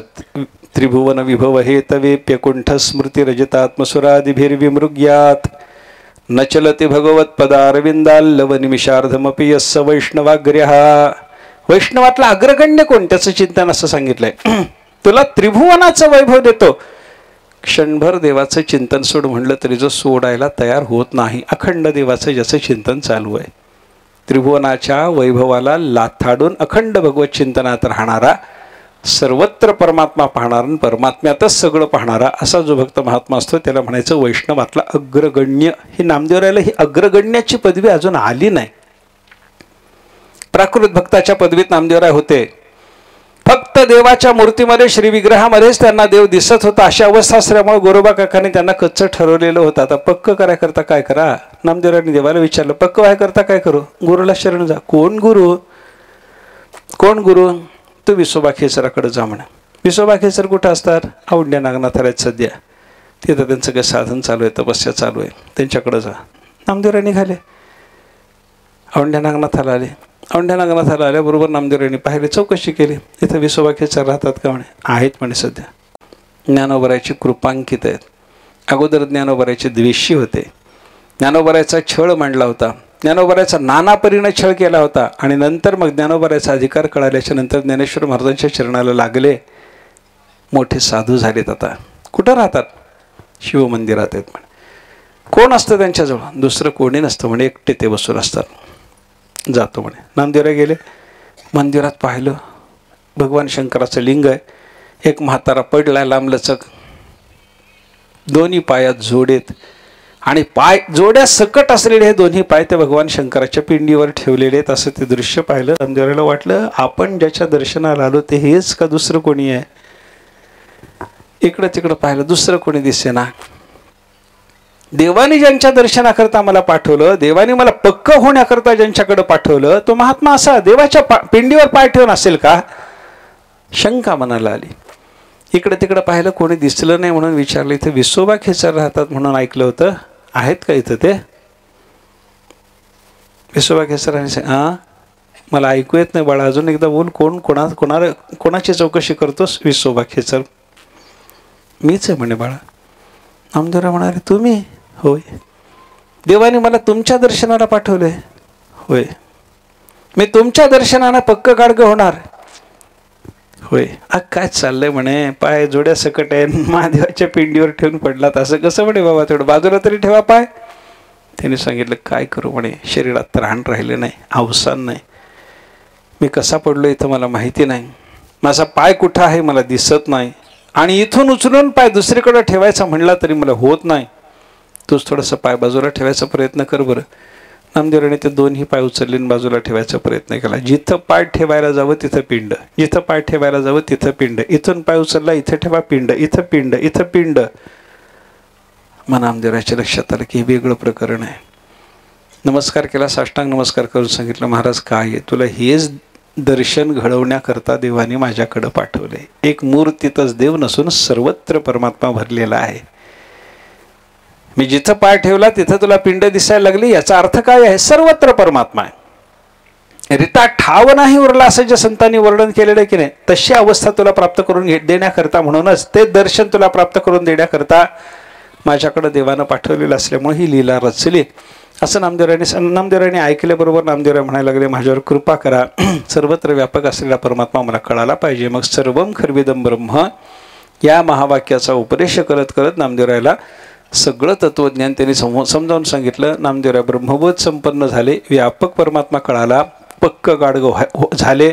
[SPEAKER 1] त्रिभुवन विभव हे तवेप्य कुंठ स्मृती रजतात्मसुरादिभिर्विमृग्यात न चलते भगवत्पदारविंदाल्लव निमिषार्धमपि यस्स वैष्णवाग्र्यः. वैष्णवातला अग्रगण्य कोण? त्याचं चिंतन असं सांगितलंय. तुला त्रिभुवनाचं वैभव देतो, क्षणभर देवाचं चिंतन सोड म्हणलं तरी जो सोडायला तयार होत नाही. अखंड देवाचं ज्याचं चिंतन चालू आहे, त्रिभुवनाच्या वैभवाला लाथाडून अखंड भगवत चिंतनात राहणारा, सर्वत्र परमात्मा पाहणारा, परमात्म्यातच सगळं पाहणारा असा जो भक्त महात्मा असतो त्याला म्हणायचं वैष्णवातला अग्रगण्य. ही नामदेवरायला ही अग्रगण्याची पदवी अजून आली नाही. प्राकृत भक्ताच्या पदवीत नामदेवराय होते. फक्त देवाच्या मूर्तीमध्ये, श्री विग्रहामध्येच त्यांना देव दिसत होता. अशी अवस्था असल्यामुळे गोरोबा काकाने त्यांना कच्चं ठरवलेलं होतं. आता पक्क करायकरता काय करा? नामदेवरायांनी देवाला विचारलं, पक्क व्हाय करता काय करू? गुरुला शरण जा. कोण गुरु? कोण गुरु? तू विसोबा खेचराकडे जा म्हणा. विसोबा खेचर कुठं असतात? औंढ्या नागनाथाला आहेत सध्या. तिथं त्यांचं काही साधन चालू आहे, तपस्या चालू आहे, त्यांच्याकडे जा. नामदेवराय निघाले, औंढ्या नागनाथाला आले. औंढ्या नागनाथाला आल्याबरोबर नामदेवरायांनी पाहिले, चौकशी केली, इथं विसोबा खेचर राहतात का? म्हणे आहेत म्हणे सध्या. ज्ञानोबरायची कृपांकित आहेत. अगोदर ज्ञानोबरायचे द्वेषी होते. ज्ञानोबरायचा छळ मांडला होता, ज्ञानोबरायचा नाना परीने छळ केला होता, आणि नंतर मग ज्ञानोबरायचा अधिकार कळाल्याच्या नंतर ज्ञानेश्वर महाराजांच्या चरणाला लागले. मोठे साधू झालेत. आता कुठं राहतात? शिवमंदिरात आहेत म्हणे. कोण असतं त्यांच्याजवळ? दुसरं कोणी नसतं म्हणे, एकटे ते बसून असतात. जातो म्हणे. नामदेवराय गेले, मंदिरात पाहिलं भगवान शंकराचं लिंग आहे. एक म्हातारा पडलाय लांबलचक, दोन्ही पायात जोडेत, आणि पाय जोड्या सकट असलेले हे दोन्ही पाय ते भगवान शंकराच्या पिंडीवर ठेवलेले आहेत. असं ते दृश्य पाहिलं. नामदेवरायला वाटलं आपण ज्याच्या दर्शनाला आलो ते हेच का दुसरं कोणी आहे? इकडं तिकडं पाहिलं, दुसरं कोणी दिसेना. देवाने ज्यांच्या दर्शनाकरता मला पाठवलं, देवाने मला पक्क होण्याकरता ज्यांच्याकडे पाठवलं, तो महात्मा असा देवाच्या पिंडीवर पाय ठेवून असेल का? शंका मनाला आली. इकडे तिकडे पाहिलं, कोणी दिसलं नाही. म्हणून विचारलं, इथे विसोबा खेचर राहतात म्हणून ऐकलं होतं, आहेत का इथं ते? विसोबा खेचरांनी मला ऐकू येत नाही बाळा, अजून एकदा बोल. कोणाची चौकशी करतोस? विसोबा खेचर. मीच आहे म्हणे बाळा. नामदेवराय म्हणाले, तुम्ही? होय. देवाने मला तुमच्या दर्शनाला पाठवले? होय. मी तुमच्या दर्शनानं पक्क गाडगं होणार? होय. काय चाललंय म्हणे, पाय जोड्या सकट आहे, महादेवाच्या पिंडीवर ठेवून पडलात, असं कसं म्हणे बाबा? थोडं बाजूला तरी ठेवा पाय. त्याने सांगितलं, काय करू म्हणे, शरीरात त्राण राहिले नाही, अवसान नाही, मी कसा पडलो इथं मला माहिती नाही, माझा पाय कुठं आहे मला दिसत नाही, आणि इथून उचलून पाय दुसरीकडे ठेवायचा म्हणला तरी मला होत नाही. तूच थोडंसं पाय बाजूला ठेवायचा प्रयत्न कर बरं. नामदेवराने ते दोन्ही पाय उचलले आणि बाजूला ठेवायचा प्रयत्न केला. जिथं पाय ठेवायला जावं तिथं पिंड, जिथं पाय ठेवायला जावं तिथं पिंड. इथून पाय उचलला, इथं ठेवा पिंड, इथं पिंड, इथं पिंड. मग नामदेवराच्या लक्षात आलं की हे वेगळं प्रकरण आहे. नमस्कार केला, साष्टांग नमस्कार करून सांगितलं, महाराज काय आहे, तुला हेच दर्शन घडवण्याकरता देवाने माझ्याकडं पाठवले. एक मूर्तीतच देव नसून सर्वत्र परमात्मा भरलेला आहे. मी जिथं पाय ठेवला तिथं तुला पिंड दिसायला लागली. याचा अर्थ काय आहे? सर्वत्र परमात्मा आहे. रिता ठाव नाही उरला असं ज्या संतांनी वर्णन केलेलं की नाही, तशी अवस्था तुला प्राप्त करून देण्याकरता, म्हणूनच ते दर्शन तुला प्राप्त करून देण्याकरता माझ्याकडे देवानं पाठवलेलं असल्यामुळे ही लीला रचली. असं नामदेवराने ऐकल्याबरोबर नामदेवराय म्हणायला लागले, माझ्यावर कृपा करा. सर्वत्र व्यापक असलेला परमात्मा मला कळाला पाहिजे. मग सर्वम खर्विदम ब्रह्म या महावाक्याचा उपदेश करत करत नामदेवरायला सगळं तत्वज्ञान त्यांनी समजावून सांगितलं. नामदेवराय ब्रह्मबोध संपन्न झाले, व्यापक परमात्मा कळाला, पक्क गाडगं झाले.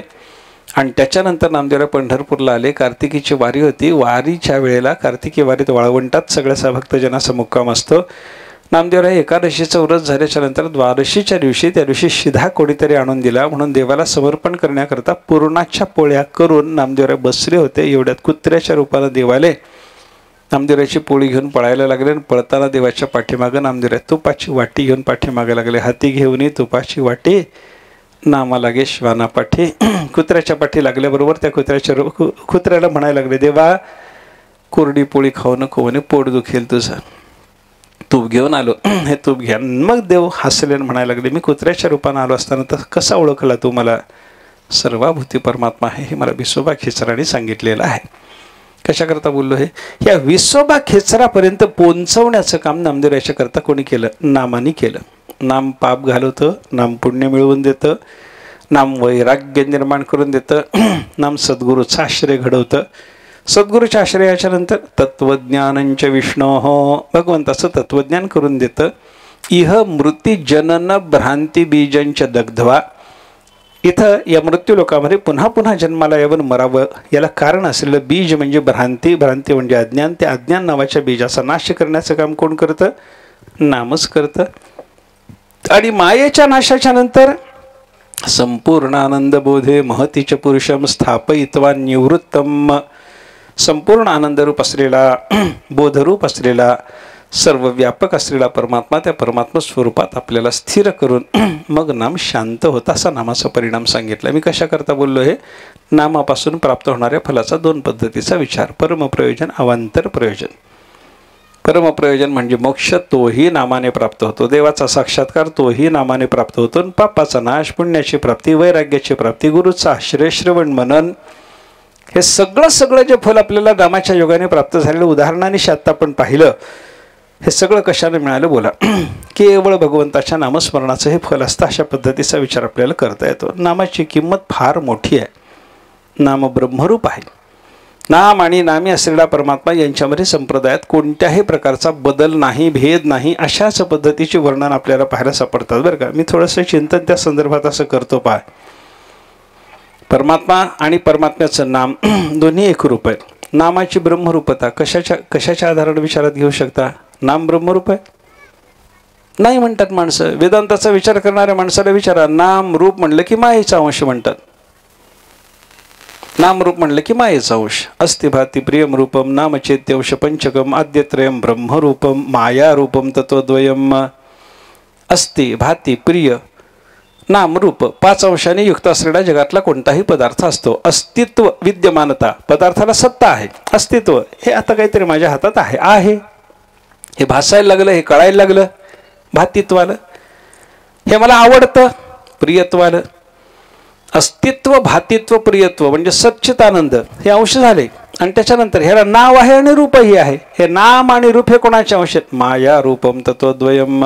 [SPEAKER 1] आणि त्याच्यानंतर नामदेवराय पंढरपूरला आले. कार्तिकीची वारी होती. वारीच्या वेळेला कार्तिकी वारीत वाळवंटात सगळ्या भक्तजनाचा मुक्काम असतो. नामदेवराय एकादशीचं व्रत झाल्याच्या नंतर द्वादशीच्या दिवशी, त्या दिवशी शिधा कोणीतरी आणून दिला म्हणून देवाला समर्पण करण्याकरता पुरणाच्या पोळ्या करून नामदेवराय बसले होते. एवढ्यात कुत्र्याच्या रूपानं देवाले नामदेवरायची पोळी घेऊन पळायला लागले. आणि पळताना देवाच्या पाठीमागं नामदेवराय तुपाची वाटी घेऊन पाठीमागे लागले. हाती घेऊन तुपाची वाटी, नामा लागे श्वाना पाठी. कुत्र्याच्या पाठी लागल्याबरोबर त्या कुत्र्याला म्हणायला लागले, देवा कोरडी पोळी खाऊ नको म्हणे, पोट दुखेल तुझं, तूप घेऊन आलो, हे तूप घ्या. मग देव हसले म्हणायला लागले, मी कुत्र्याच्या रूपानं आलो असताना तर कसा ओळखला तू मला? सर्वाभूती परमात्मा आहे हे मला विसोबा खेचराने सांगितलेलं आहे. कशाकरता बोललो हे? या विसोबा खेचरापर्यंत पोहोचवण्याचं काम नामदेवरायच्या करता कोणी केलं? नामाने केलं. नाम पाप घालवतं, नाम पुण्य मिळवून देतं, नाम वैराग्य निर्माण करून देतं, नाम सद्गुरूचा आश्रय घडवतं. सद्गुरूच्या आश्रयाच्या नंतर तत्वज्ञानंच विष्णो, भगवंताचं तत्वज्ञान करून देतं. इह मृत्यू जनन भ्रांती बीजंच दग्धवा. इथं या मृत्यूलोकामध्ये पुन्हा पुन्हा जन्माला यावं मरावं याला कारण असलेलं बीज म्हणजे भ्रांती, भ्रांती म्हणजे अज्ञान. त्या अज्ञान नावाच्या बीजाचा नाश करण्याचं काम कोण करतं? नामच करतं. आणि मायेच्या नाशाच्या नंतर संपूर्ण आनंद बोधे महतीच पुरुषम स्थापयित्वा निवृत्तम. संपूर्ण आनंदरूप असलेला, बोधरूप असलेला, सर्व व्यापक असलेला परमात्मा त्या परमात्मा स्वरूपात आपल्याला स्थिर करून मग नाम शांत होता. असा नामाचा परिणाम सांगितला. मी कशाकरता बोललो हे? नामापासून प्राप्त होणाऱ्या फलाचा दोन पद्धतीचा विचार, परमप्रयोजन, अवांतर प्रयोजन. परमप्रयोजन म्हणजे मोक्ष, तोही नामाने प्राप्त होतो. देवाचा साक्षात्कार तोही नामाने प्राप्त होतो. पापाचा नाश, पुण्याची प्राप्ती, वैराग्याची प्राप्ती, गुरुचा आश्रय, श्रवण मनन, हे सगळं जे फल आपल्याला नामाच्या योगाने प्राप्त झालेलं उदाहरणाने आत्ता आपण पाहिलं. हे सगळं कशाने मिळालं? बोला. केवळ भगवंताच्या नामस्मरणाचं हे फल असतं. अशा पद्धतीचा विचार आपल्याला करता येतो. नामाची किंमत फार मोठी आहे. नाम ब्रह्मरूप आहे. नाम आणि नामी असलेला परमात्मा यांच्यामध्ये संप्रदायात कोणत्याही प्रकारचा बदल नाही, भेद नाही, अशाच पद्धतीचे वर्णन आपल्याला पाहायला सापडतात बरं का. मी थोडंसं चिंतन त्या संदर्भात असं करतो. पहा, परमात्मा आणि परमात्म्याचं नाम दोन्ही एकरूप आहे. नामाची ब्रह्मरूपता कशाच्या आधाराने विचारात घेऊ शकता? नाम ब्रह्मरूप आहे नाही म्हणतात माणसं. वेदांताचा विचार करणाऱ्या माणसाला विचारा, नाम रूप म्हणलं की मायेचा अंश म्हणतात. नामरूप म्हणलं की मायेचा अंश. अस्ति भाती प्रियम रूपम नाम चेत्यंश पंचकम आद्यत्रयम ब्रह्मरूपम मायारूपम तत्वद्वयम. अस्ति भाती प्रिय नामरूप 5 अंशाने युक्त असलेला जगातला कोणताही पदार्थ असतो. अस्तित्व, विद्यमानता, पदार्थाला सत्ता आहे. अस्तित्व हे आता काहीतरी माझ्या हातात आहे, हे भासायला लागलं, हे कळायला लागलं, भातित्व आलं. हे मला आवडतं, प्रियत्व आलं. अस्तित्व, भातित्व, प्रियत्व म्हणजे सच्चिदानंद हे अंश झाले. आणि त्याच्यानंतर ह्याला नाव आहे आणि रूपही आहे. हे नाम आणि रूप हे कोणाचे अंश? माया रूपम तत्वद्वयम.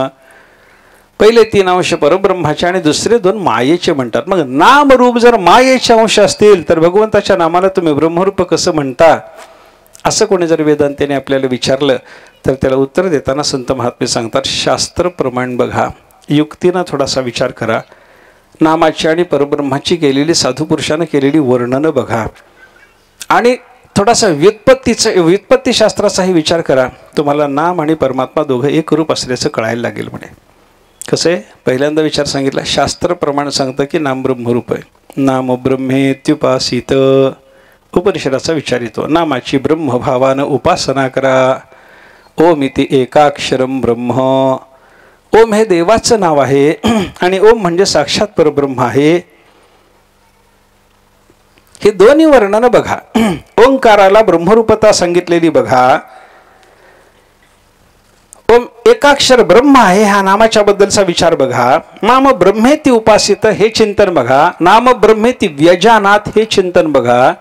[SPEAKER 1] पहिले 3 अंश परब्रह्माचे आणि दुसरे 2 मायेचे म्हणतात. मग नाम रूप जर मायेचे अंश असतील तर भगवंताच्या नामाला तुम्ही ब्रह्मरूप कसं म्हणता? असं कोणी जर वेदांताने आपल्याला विचारलं तर त्याला उत्तर देताना संत महात्मे सांगतात, शास्त्र प्रमाण बघा, युक्तीनं थोडासा विचार करा, नामाची आणि परब्रह्माची केलेली, साधू पुरुषानं केलेली वर्णनं बघा, आणि थोडासा व्युत्पत्तीशास्त्राचाही विचार करा, तुम्हाला नाम आणि परमात्मा दोघं एक रूप असल्याचं कळायला लागेल. म्हणे कसं आहे, पहिल्यांदा विचार सांगितला, शास्त्र प्रमाण सांगतं की नाम ब्रह्मरूप आहे. नाम ब्रह्मेत्युपासित, उपनिषदाचा विचार येतो, नामाची ब्रह्मभावानं उपासना करा. ओम इति एकाक्षरम ब्रह्म, ओम हे देवाचं नाव आहे आणि ओम म्हणजे साक्षात परब्रह्म आहे. हे दोन्ही वर्णन बघा. ओंकाराला ब्रह्मरूपता सांगितलेली बघा. ओम एकाक्षर ब्रह्म आहे ह्या नामाच्या बद्दलचा विचार बघा. नाम ब्रह्मेती उपासित हे चिंतन बघा. नाम ब्रह्मेती व्यजानात हे चिंतन बघा.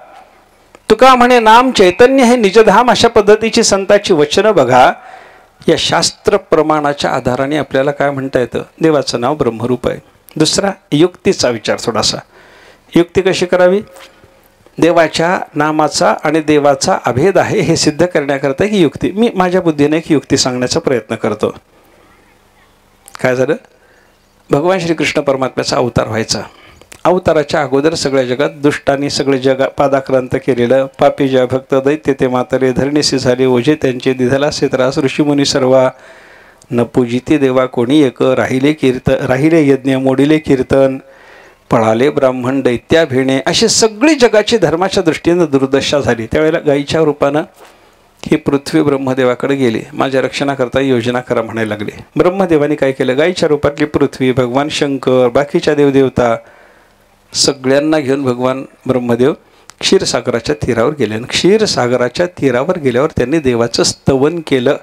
[SPEAKER 1] तुका म्हणे नाम चैतन्य हे निजधाम, अशा पद्धतीची संतांची वचनं बघा. या शास्त्र प्रमाणाच्या आधाराने आपल्याला काय म्हणता येतं, देवाचं नाव ब्रह्मरूप आहे. दुसरा युक्तीचा विचार थोडासा. युक्ती कशी करावी, देवाच्या नामाचा आणि देवाचा अभेद आहे हे सिद्ध करण्याकरता ही युक्ती. मी माझ्या बुद्धीने एक युक्ती सांगण्याचा प्रयत्न करतो. काय झालं, भगवान श्रीकृष्ण परमात्म्याचा अवतार व्हायचा. अवताराच्या अगोदर सगळ्या जगात दुष्टांनी सगळे जग पादाक्रांत केलेलं. पापी ज्या भक्त दैत्य ते मातरे, धरणीसी झाले ओझे त्यांचे, दिधलासे त्रास ऋषीमुनी सर्वा. न पूजिती देवा कोणी एक, राहिले यज्ञ मोडिले कीर्तन, पळाले ब्राह्मण दैत्या भिणे, अशी सगळी जगाची धर्माच्या दृष्टीनं दुर्दशा झाली. त्यावेळेला गायीच्या रूपानं ही पृथ्वी ब्रह्मदेवाकडे गेली. माझ्या रक्षणाकरता योजना करा म्हणायला लागले. ब्रह्मदेवाने काय केलं, गायीच्या रूपातली पृथ्वी, भगवान शंकर, बाकीच्या देवदेवता सगळ्यांना घेऊन भगवान ब्रह्मदेव क्षीरसागराच्या तीरावर गेले. आणि क्षीरसागराच्या तीरावर गेल्यावर त्यांनी देवाचं स्तवन केलं.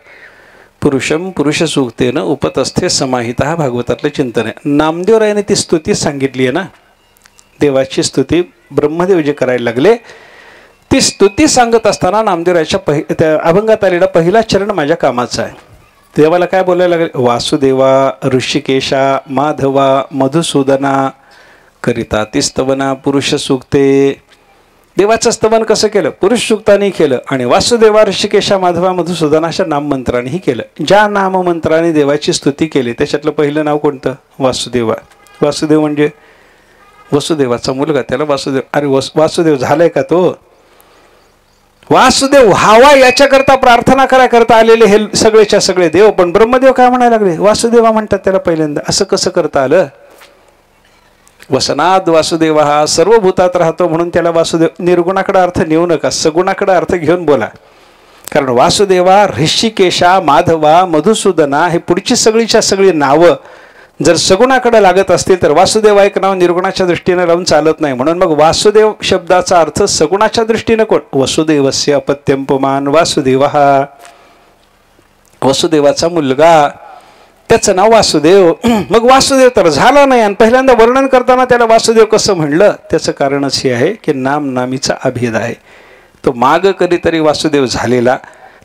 [SPEAKER 1] पुरुषम पुरुष सूक्तेनं उपतस्थे समाहित, हा भागवतातलं चिंतन आहे. नामदेवरायाने ती स्तुती सांगितली आहे ना, देवाची स्तुती ब्रह्मदेव जे करायला लागले, ती स्तुती सांगत असताना नामदेवरायाच्या त्या अभंगात आलेला पहिला चरण माझ्या कामाचा आहे. देवाला काय बोलायला लागले, वासुदेवा ऋषिकेशा माधवा मधुसूदना करिता ती स्तवना पुरुष सूक्ते. देवाचं स्तवन कसं केलं, पुरुष सूक्ताने केलं आणि वासुदेवा ऋषिकेशा माधवा मधुसूदना अशा नाममंत्रानेही केलं. ज्या नाममंत्राने देवाची स्तुती केली त्याच्यातलं पहिलं नाव कोणतं, वासुदेवा. वासुदेव म्हणजे वसुदेवाचा मुलगा, त्याला वासुदेव. अरे वासुदेव झालाय का तो, वासुदेव व्हावा याच्याकरता प्रार्थना करता आलेले हे सगळेच्या सगळे देव. पण ब्रह्मदेव काय म्हणायला लागले, वासुदेवा म्हणतात त्याला पहिल्यांदा. असं कसं करता आलं, वसनाद वासुदेव हा सर्व भूतात राहतो म्हणून त्याला वासुदेव. निर्गुणाकडे अर्थ नेऊ नका, सगुणाकडे अर्थ घेऊन बोला. कारण वासुदेवा ऋषिकेशा माधवा मधुसूदना हे पुढची सगळीच्या सगळी नावं जर सगुणाकडे लागत असतील तर वासुदेवा एक नाव निर्गुणाच्या दृष्टीने लावून चालत नाही. म्हणून मग वासुदेव शब्दाचा अर्थ सगुणाच्या दृष्टीने कोण, वसुदेवस्य अपत्यं पुमान् वासुदेव, हा वसुदेवाचा मुलगा, त्याचं नाव वासुदेव. मग वासुदेव तर झाला नाही आणि पहिल्यांदा वर्णन करताना त्याला वासुदेव कसं म्हणलं, त्याचं कारणच हे आहे की नाम नामीचा अभेद आहे. तो माग कधीतरी वासुदेव झालेला,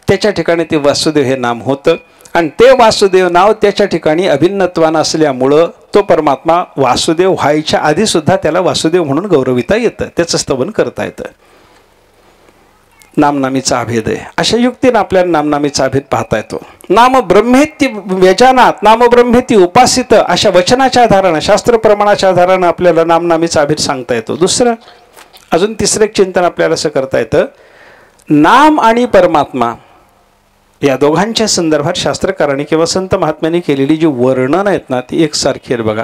[SPEAKER 1] त्याच्या ठिकाणी ते वासुदेव हे नाम होतं आणि ते वासुदेव नाव त्याच्या ठिकाणी अभिन्नत्वानं असल्यामुळं तो परमात्मा वासुदेव व्हायच्या आधीसुद्धा त्याला वासुदेव म्हणून गौरविता येतं, त्याचं स्तवन करता येतं. नामनामीचा अभेद आहे. अशा युक्तीनं आपल्याला नामनामीचा अभेद पाहता येतो. नाम ब्रह्मेती व्यजानात, नाम ब्रह्मेती उपासित, अशा वचनाच्या आधारानं शास्त्र प्रमाणाच्या आधारानं आपल्याला नामनामीचा अभेद सांगता येतो. दुसरं अजून तिसरं एक चिंतन आपल्याला असं करता येतं, नाम आणि परमात्मा या दोघांच्या संदर्भात शास्त्रकारांनी किंवा संत महात्म्यांनी केलेली जी वर्णन आहेत ना ती एकसारखी आहेत. बघा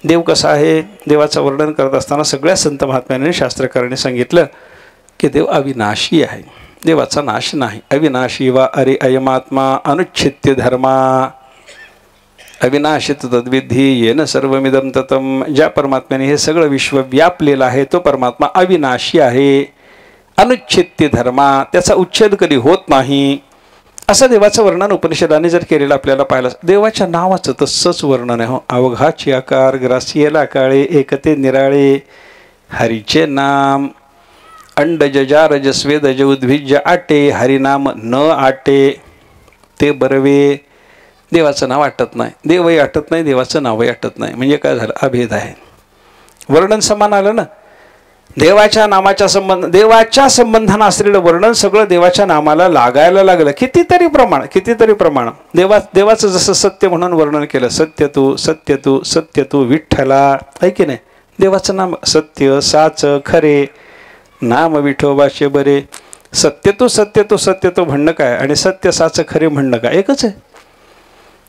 [SPEAKER 1] देव कसा आहे, देवाचं वर्णन करत असताना सगळ्या संत महात्म्यांनी शास्त्रकारांनी सांगितलं की देव अविनाशी आहे, देवाचा नाश नाही. अविनाशी वा अरे अयमात्मा अनुच्छित्य धर्मा, अविनाशित तद्विधी येन सर्वमिदं ततम. ज्या परमात्म्याने हे सगळं विश्व व्यापलेलं आहे तो परमात्मा अविनाशी आहे, अनुच्छित्य धर्मा, त्याचा उच्छेद कधी होत नाही. असं देवाचं वर्णन उपनिषदाने जर केलेलं आपल्याला पाहिलं. देवाच्या नावाचं तसंच वर्णन आहे. हो, अवघाची आकार ग्रासियला काळे एकते निराळे, हरीचे नाम अंडज रजस्वेदज उद्भिज आटे, हरिनाम न आटे ते बरवे. देवाचं नाव आटत नाही, देवही आटत नाही, देवाचं नावही आटत नाही. म्हणजे काय झालं, अभेद आहे. वर्णन समान आलं ना. देवाच्या नामाच्या देवाच्या संबंधानं असलेलं वर्णन सगळं देवाच्या नामाला लागायला लागलं. कितीतरी प्रमाण देवाचं जसं सत्य म्हणून वर्णन केलं, सत्य तू विठ्ठला, आहे की नाही. देवाचं नाम सत्य, साच, खरे, नाम विठोबाचे बरे. सत्य तो म्हणणं काय आणि सत्य साच खरे म्हणणं काय एकच आहे.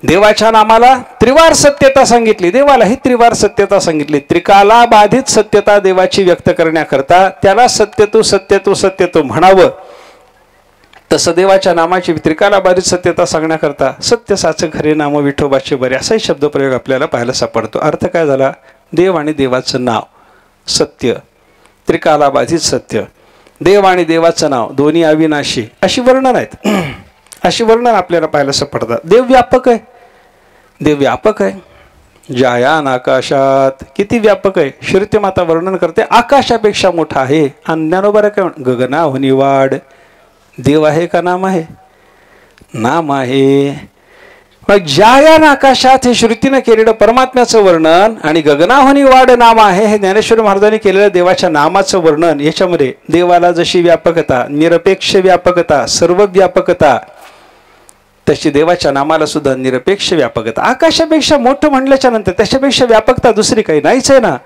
[SPEAKER 1] देवाच्या नामाला त्रिवार सत्यता सांगितली, देवालाही त्रिवार सत्यता सांगितली. त्रिकाला बाधित सत्यता देवाची व्यक्त करण्याकरता त्याला सत्य तो म्हणावं. तसं देवाच्या नामाची त्रिकाला बाधित सत्यता सांगण्याकरता सत्य साच खरे नाम विठोबाचे बरे असाही शब्दप्रयोग आपल्याला पाहायला सापडतो. अर्थ काय झाला? देव आणि देवाचं नाव सत्य, त्रिकाला बाधित सत्य, देव आणि देवाचं नाव दोन्ही अविनाशी अशी वर्णन आहेत. अशी वर्णन आपल्याला पाहायला सापडतात. देव व्यापक आहे, देव व्यापक आहे. जायान आकाशात किती व्यापक आहे. श्रुती माता वर्णन करते आकाशापेक्षा मोठा आहे. आणि ज्ञानोबा काय गगनाहुनी वाढ. देव आहे का नाम आहे? नाम आहे. मग जायान आकाशात हे श्रुतीनं केलेलं परमात्म्याचं वर्णन आणि गगनाहुनी वाढ नाम आहे हे ज्ञानेश्वर महाराजांनी केलेलं देवाच्या नामाचं वर्णन. याच्यामध्ये देवाला जशी व्यापकता, निरपेक्ष व्यापकता, सर्व व्यापकता, तशी देवाच्या नामाला सुद्धा निरपेक्ष व्यापकता. आकाशापेक्षा मोठं म्हणल्याच्या नंतर त्याच्यापेक्षा व्यापकता दुसरी काही नाहीच आहे ना.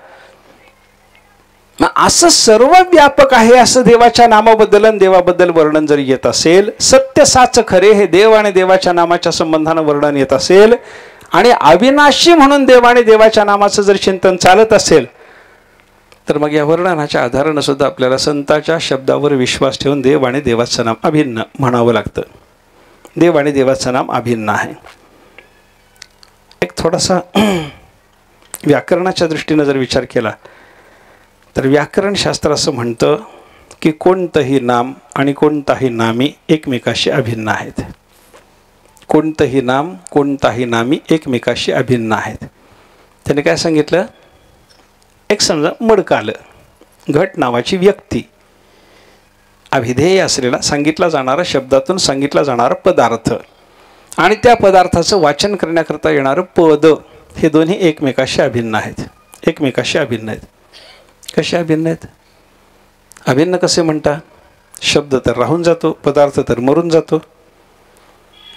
[SPEAKER 1] असं सर्व व्यापक आहे असं देवाच्या नामाबद्दल आणि देवाबद्दल वर्णन जर येत असेल, सत्य साच खरे हे देव आणि देवाच्या नामाच्या संबंधानं वर्णन येत असेल आणि अविनाशी म्हणून देव आणि देवाच्या नामाचं जर चिंतन चालत असेल, तर मग या वर्णनाच्या आधारानं सुद्धा आपल्याला संतांच्या शब्दावर विश्वास ठेवून देव आणि देवाचं नाम अभिन्न म्हणावं लागतं. देव आणि देवाचं नाम अभिन्न आहे. एक थोडासा व्याकरणाच्या दृष्टीनं जर विचार केला तर व्याकरणशास्त्र असं म्हणतं की कोणतंही नाम आणि कोणताही नामी एकमेकाशी अभिन्न आहेत. कोणतंही नाम कोणताही नामी एकमेकाशी अभिन्न आहेत. त्याने काय सांगितलं? एक समजा मडकं आलं, घट नावाची व्यक्ती, अभिधेय असलेला सांगितला जाणारा, शब्दातून सांगितला जाणारा पदार्थ आणि त्या पदार्थाचं वाचन करण्याकरता येणारं पद, हे दोन्ही एकमेकाशी अभिन्न आहेत. एकमेकाशी अभिन्न आहेत. कसे अभिन्न आहेत? अभिन्न कसे म्हणता? शब्द तर राहून जातो, पदार्थ तर मरून जातो,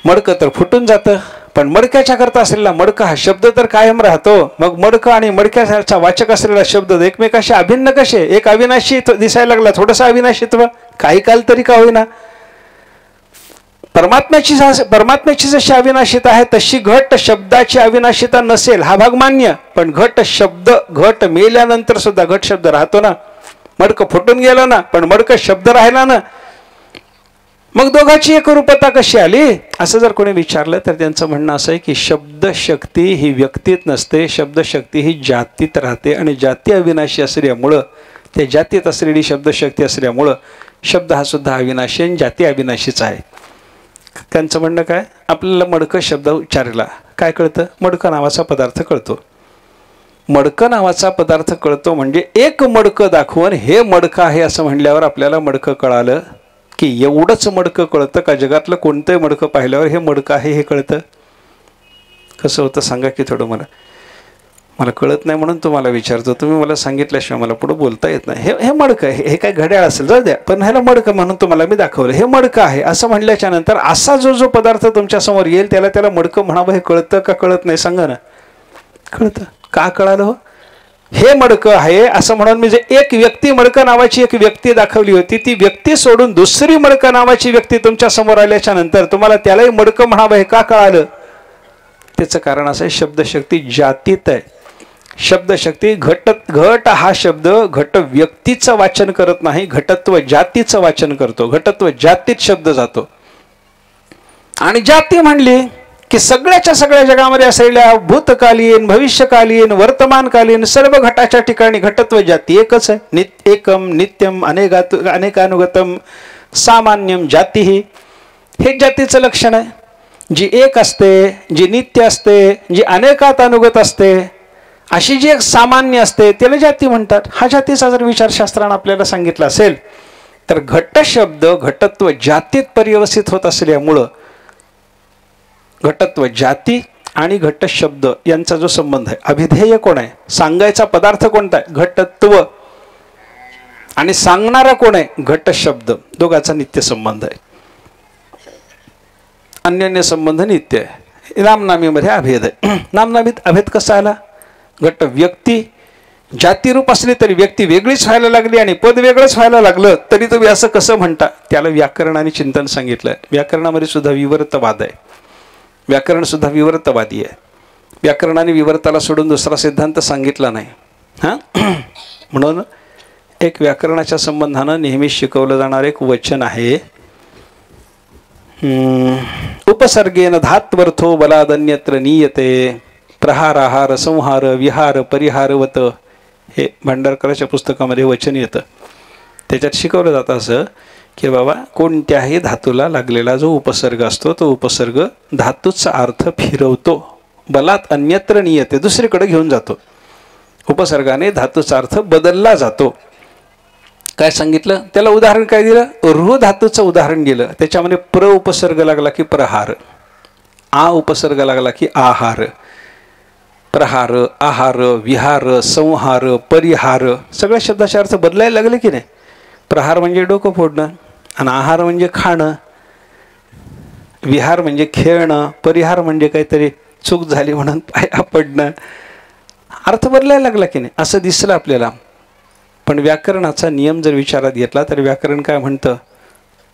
[SPEAKER 1] मडकं तर फुटून जातं, पण मडक्याच्या करता असलेला मडकं हा शब्द तर कायम राहतो. मग मडकं आणि मडक्याचा वाचक असलेला शब्द एकमेकाशी अभिन्न कसे? एक अविनाशी दिसायला लागला, थोडंसं अविनाशीत्व काही काल तरी का होईना. परमात्म्याची जशी अविनाशिता आहे तशी घट शब्दाची अविनाशिता नसेल हा भाग मान्य, पण घट शब्द, घट मेल्यानंतर सुद्धा घट शब्द राहतो ना. मडकं फुटून गेलं ना, पण मडकं शब्द राहिला ना. मग दोघांची एकरूपता कशी आली असं जर कोणी विचारलं तर त्यांचं म्हणणं असं आहे की शब्दशक्ती ही व्यक्तीत नसते, शब्दशक्ती ही जातीत राहते आणि जाती अविनाशी असल्यामुळं, त्या जातीत असलेली शब्दशक्ती असल्यामुळं शब्द हा सुद्धा अविनाशी आणि जाती अविनाशीच आहे. त्यांचं म्हणणं काय? आपल्याला मडकं शब्द उच्चारला काय कळतं? मडकं नावाचा पदार्थ कळतो. मडकं नावाचा पदार्थ कळतो म्हणजे एक मडकं दाखवून हे मडकं आहे असं म्हणल्यावर आपल्याला मडकं कळालं की एवढंच मडकं कळतं का? जगातलं कोणतंही मडकं पाहिल्यावर हे मडकं आहे हे कळतं? कसं होतं सांगा की थोडं. मला कळत नाही म्हणून तुम्हाला विचारतो. तुम्ही मला सांगितल्याशिवाय मला पुढे बोलता येत नाही. हे मडकं आहे, हे काय घड्याळ असेल जाऊ द्या, पण ह्याला मडकं म्हणून तुम्हाला मी दाखवलं. हे मडकं आहे असं म्हणल्याच्या नंतर असा जो पदार्थ तुमच्या समोर येईल त्याला मडकं म्हणावं हे कळतं का कळत नाही सांगा ना? कळतं. का कळालं हो? हे मडकं आहे असं म्हणून मी जे एक व्यक्ती, मडकं नावाची एक व्यक्ती दाखवली होती, ती व्यक्ती सोडून दुसरी मडकं नावाची व्यक्ती तुमच्या समोर आल्याच्या नंतर तुम्हाला त्यालाही मडकं म्हणावं हे का कळालं? त्याचं कारण असं आहे शब्दशक्ती जातीत आहे. शब्दशक्ती घट हा शब्द घट व्यक्तीचं वाचन करत नाही, घटत्व जातीचं वाचन करतो. घटत्व जातीत शब्द जातो. आणि जाती म्हणली की सगळ्याच्या सगळ्या जगामध्ये असलेल्या भूतकालीन, भविष्यकालीन, वर्तमानकालीन सर्व घटाच्या ठिकाणी घटत्व जाती एकच आहे. एकम नित्यम अनेकानुगतम सामान्यम जाती, हे जातीचं लक्षण आहे. जी एक असते, जी नित्य असते, जी अनेकात अनुगत असते, अशी जी एक सामान्य असते त्याला जाती म्हणतात. हा जातीचा जर विचारशास्त्रानं आपल्याला सांगितलं असेल तर घट शब्द घटत्व जातीत पर्यवसित होत असल्यामुळं घटत्व जाती आणि घट शब्द यांचा जो संबंध आहे, अभिधेय कोण आहे, सांगायचा पदार्थ कोणता आहे, घटत्व, आणि सांगणारा कोण आहे, घट शब्द, दोघांचा नित्य संबंध आहे. अन्योन्य संबंध नित्य आहे. नामनामीमध्ये अभेद आहे. नामनामीत अभेद कसा आला? घट व्यक्ती जातीरूप असली तरी व्यक्ती वेगळीच व्हायला लागली आणि पद वेगळंच व्हायला लागलं तरी तुम्ही असं कसं म्हणता, त्याला व्याकरण आणि चिंतन सांगितलं. व्याकरणामध्ये सुद्धा विवर्तवाद आहे. व्याकरण सुद्धा विवर्तवादी आहे. व्याकरणाने विवर्ताला सोडून दुसरा सिद्धांत सांगितला नाही. हां, म्हणून एक व्याकरणाच्या संबंधानं नेहमी शिकवलं जाणार एक वचन आहे, उपसर्गेन धात्वर्थो बलादन्यत्र नीयते प्रहार आहार संहार विहार परिहारवत. हे भांडारकराच्या पुस्तकामध्ये वचन येतं. त्याच्यात शिकवलं जातं असं की बाबा कोणत्याही धातूला लागलेला जो उपसर्ग असतो तो उपसर्ग धातूचा अर्थ फिरवतो, बलात अन्यत्र नीयते, दुसरीकडे घेऊन जातो. उपसर्गाने धातूचा अर्थ बदलला जातो. काय सांगितलं त्याला उदाहरण काय दिलं, ऋ धातूचं उदाहरण दिलं. त्याच्यामध्ये प्र उपसर्ग लागला की प्रहार, आ उपसर्ग लागला की आहार. प्रहार, आहार, विहार, संहार, परिहार सगळ्या शब्दाचे अर्थ बदलायला लागले की नाही. प्रहार म्हणजे डोकं फोडणं आणि आहार म्हणजे खाणं, विहार म्हणजे खेळणं, परिहार म्हणजे काहीतरी चूक झाली म्हणून पाया पडणं. अर्थ बदलायला लागला की नाही असं दिसलं आपल्याला. पण व्याकरणाचा नियम जर विचारात घेतला तर व्याकरण काय म्हणतं,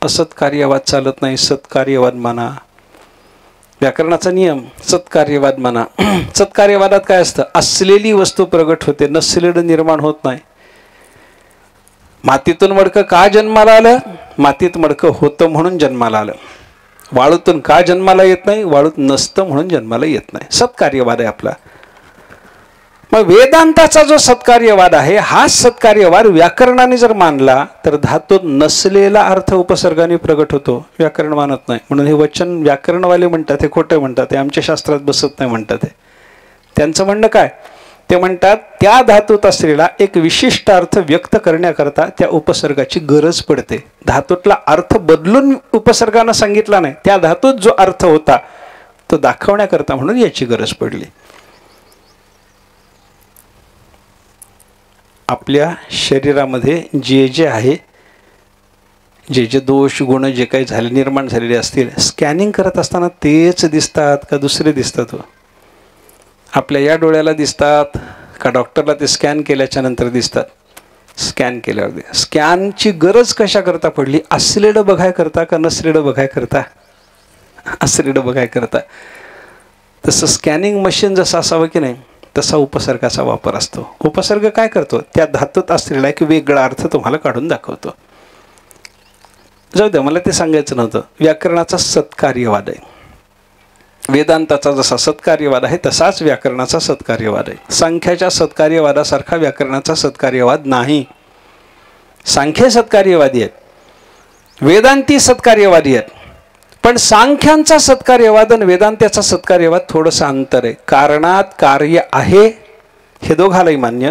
[SPEAKER 1] असत्कार्यवाद चालत नाही, सत्कार्यवाद माना. व्याकरणाचा नियम सत्कार्यवाद माना. सत्कार्यवादात काय असतं, असलेली वस्तू प्रगट होते, नसलेलं निर्माण होत नाही. मातीतून मडकं का जन्माला आलं, मातीत मडकं होतं म्हणून जन्माला आलं. वाळूतून का जन्माला येत नाही, वाळूत नसतं म्हणून जन्माला येत नाही. सत्कार्यवाद आहे आपला. मग वेदांताचा जो सत्कार्यवाद आहे हा सत्कार्यवाद व्याकरणाने जर मानला तर धातूत नसलेला अर्थ उपसर्गाने प्रगट होतो. व्याकरण मानत नाही. म्हणून हे वचन व्याकरणवाले म्हणतात हे खोटं म्हणतात, हे आमच्या शास्त्रात बसत नाही म्हणतात. त्यांचं म्हणणं काय, ते म्हणतात त्या धातूत असलेला एक विशिष्ट अर्थ व्यक्त करण्याकरता त्या उपसर्गाची गरज पडते. धातूतला अर्थ बदलून उपसर्गानं सांगितला नाही, त्या धातूत जो अर्थ होता तो दाखवण्याकरता म्हणून याची गरज पडली. आपल्या शरीरामध्ये जे जे आहे, जे जे दोष गुण जे काही झाले निर्माण झालेले असतील, स्कॅनिंग करत असताना तेच दिसतात का दुसरे दिसतात. आपल्या या डोळ्याला दिसतात का डॉक्टरला ते स्कॅन केल्याच्या नंतर दिसतात. स्कॅन केल्यावर स्कॅनची गरज कशा करता पडली, असलेलं बघाय करता का नसलेलं बघाय करता, असलेलं बघाय करता. तसं स्कॅनिंग मशीन जसं असावं की नाही तसा उपसर्गाचा वापर असतो. उपसर्ग काय करतो, त्या धातूत असलेला एक वेगळा अर्थ तुम्हाला काढून दाखवतो. जाऊ द्या, मला ते सांगायचं नव्हतं. व्याकरणाचा सत्कार्यवाद आहे. वेदांताचा जसा सत्कार्यवाद आहे तसाच व्याकरणाचा सत्कार्यवाद आहे. सांख्याच्या सत्कार्यवादासारखा व्याकरणाचा सत्कार्यवाद नाही. सांख्य सत्कार्यवादी आहेत, वेदांती सत्कार्यवादी आहेत. पण सांख्यांचा सत्कार्यवाद आणि वेदांत्याचा सत्कार्यवाद थोडंसं अंतर आहे. कारणात कार्य आहे हे दोघालाही मान्य,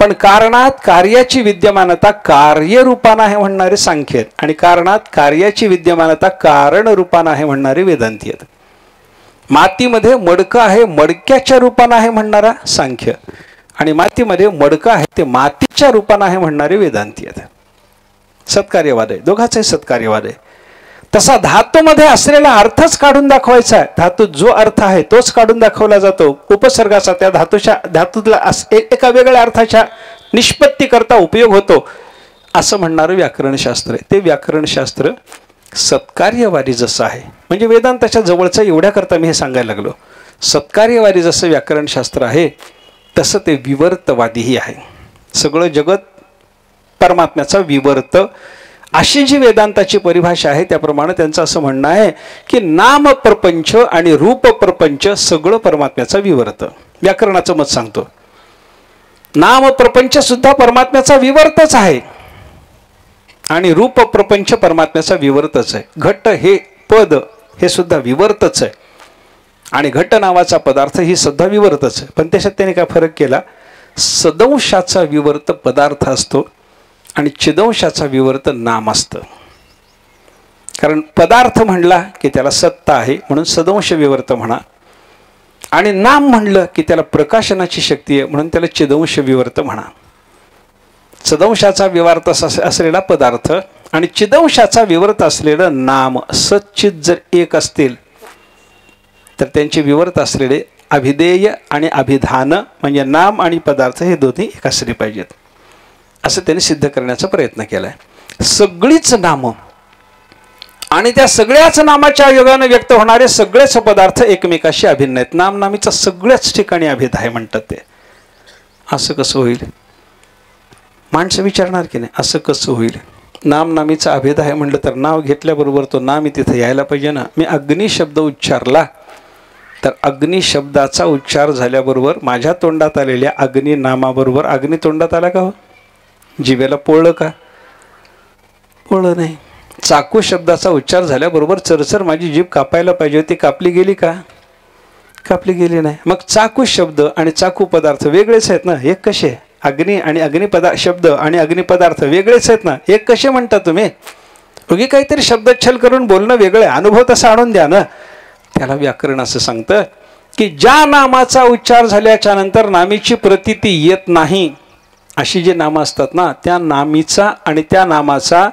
[SPEAKER 1] पण कारणात कार्याची विद्यमानता कार्यरूपानं आहे म्हणणारे सांख्य आहेत आणि कारणात कार्याची विद्यमानता कारण रूपानं आहे म्हणणारे वेदांती आहेत. मातीमध्ये मडकं आहे मडक्याच्या रूपानं आहे म्हणणारा सांख्य आणि मातीमध्ये मडकं आहे ते मातीच्या रूपानं आहे म्हणणारे वेदांती आहेत. सत्कार्यवाद आहे, दोघांचाही सत्कार्यवाद आहे. तसा धातूमध्ये असलेला अर्थच काढून दाखवायचा आहे. धातूत जो अर्थ आहे तोच काढून दाखवला जातो. उपसर्गाचा त्या धातूतला एका वेगळ्या अर्थाच्या निष्पत्ती करता उपयोग होतो असं म्हणणारं व्याकरणशास्त्र आहे. ते व्याकरणशास्त्र सत्कार्यवादी जसं आहे, म्हणजे वेदांताच्या जवळचं एवढ्याकरता मी हे सांगायला लागलो. सत्कार्यवादी जसं व्याकरणशास्त्र आहे तसं ते विवर्तवादीही आहे. सगळं जगत परमात्म्याचा विवर्त अशी जी वेदांताची परिभाषा आहे त्याप्रमाणे त्यांचं असं म्हणणं आहे की नाम प्रपंच आणि रूप प्रपंच सगळं परमात्म्याचा विवर्त. व्याकरणाचं मत सांगतो नाम प्रपंच सुद्धा परमात्म्याचा विवर्तच आहे आणि रूप प्रपंच परमात्म्याचा विवर्तच आहे. घट हे पद हे सुद्धा विवर्तच आहे आणि घट नावाचा पदार्थ ही सुद्धा विवर्तच आहे. पण त्याच्यात त्याने काय फरक केला, सदंशाचा विवर्त पदार्थ असतो आणि चिदंशाचा विवर्त नाम असतं. कारण पदार्थ म्हणला की त्याला सत्ता आहे म्हणून सदंश विवर्त म्हणा, आणि नाम म्हणलं की त्याला प्रकाशनाची शक्ती आहे म्हणून त्याला चिदंश विवर्त म्हणा. सदंशाचा विवर्त असलेला पदार्थ आणि चिदंशाचा विवर्त असलेलं नाम, सच्चित जर एक असतील तर त्यांचे विवर्त असलेले अभिधेय आणि अभिधान म्हणजे नाम आणि पदार्थ हे दोन्ही एकासरी पाहिजेत असं त्यांनी सिद्ध करण्याचा प्रयत्न केलाय. सगळीच नामं आणि त्या सगळ्याच नामाच्या योगाने व्यक्त होणारे सगळेच पदार्थ एकमेकाशी अभिन्न आहेत. नामनामीचा सगळ्याच ठिकाणी अभेद आहे म्हणतात ते. असं कसं होईल? माणसं विचारणार की नाही, असं कसं होईल? नामनामीचा अभेद आहे म्हटलं तर नाव घेतल्याबरोबर तो नाम तिथं यायला पाहिजे ना. मी अग्नी शब्द उच्चारला तर अग्नी शब्दाचा उच्चार झाल्याबरोबर माझ्या तोंडात आलेल्या अग्नी नामाबरोबर अग्नी तोंडात आला का हो? जिभेला पोळलं का? पोळलं नाही. चाकू शब्दाचा उच्चार झाल्याबरोबर चरचर माझी जीभ कापायला पाहिजे होती, कापली गेली का? कापली गेली नाही. मग चाकू शब्द आणि चाकू पदार्थ वेगळेच आहेत ना, एक कसे? अग्नी आणि अग्निपदार्थ शब्द आणि अग्निपदार्थ वेगळेच आहेत ना, एक कसे म्हणता तुम्ही? उगी काहीतरी शब्दच्छल करून बोलणं वेगळं, अनुभव तसा आणून द्या ना. त्याला व्याकरण असं सांगतं की ज्या नामाचा उच्चार झाल्याच्या नंतर नामीची प्रतीती येत नाही अशी जी नामं असतात ना, त्या नामीचा आणि त्या नामाचा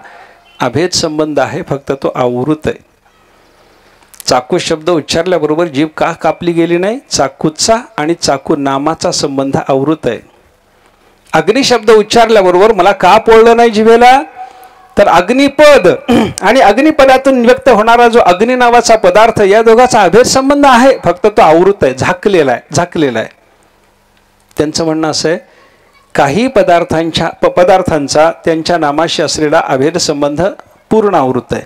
[SPEAKER 1] अभेद संबंध आहे, फक्त तो आवृत आहे. चाकू शब्द उच्चारल्याबरोबर जीभ का कापली गेली नाही? चाकूचा आणि चाकू नामाचा संबंध आवृत आहे. अग्नि शब्द उच्चारल्याबरोबर मला का पोळलं नाही जिभेला? तर अग्निपद आणि अग्निपदातून व्यक्त होणारा जो अग्नि नावाचा पदार्थ या दोघांचा अभेद संबंध आहे, फक्त तो आवृत आहे, झाकलेला आहे. त्यांचं म्हणणं असं आहे काही पदार्थांचा त्यांच्या नामाशी असलेला अभेद संबंध पूर्ण आवृत आहे.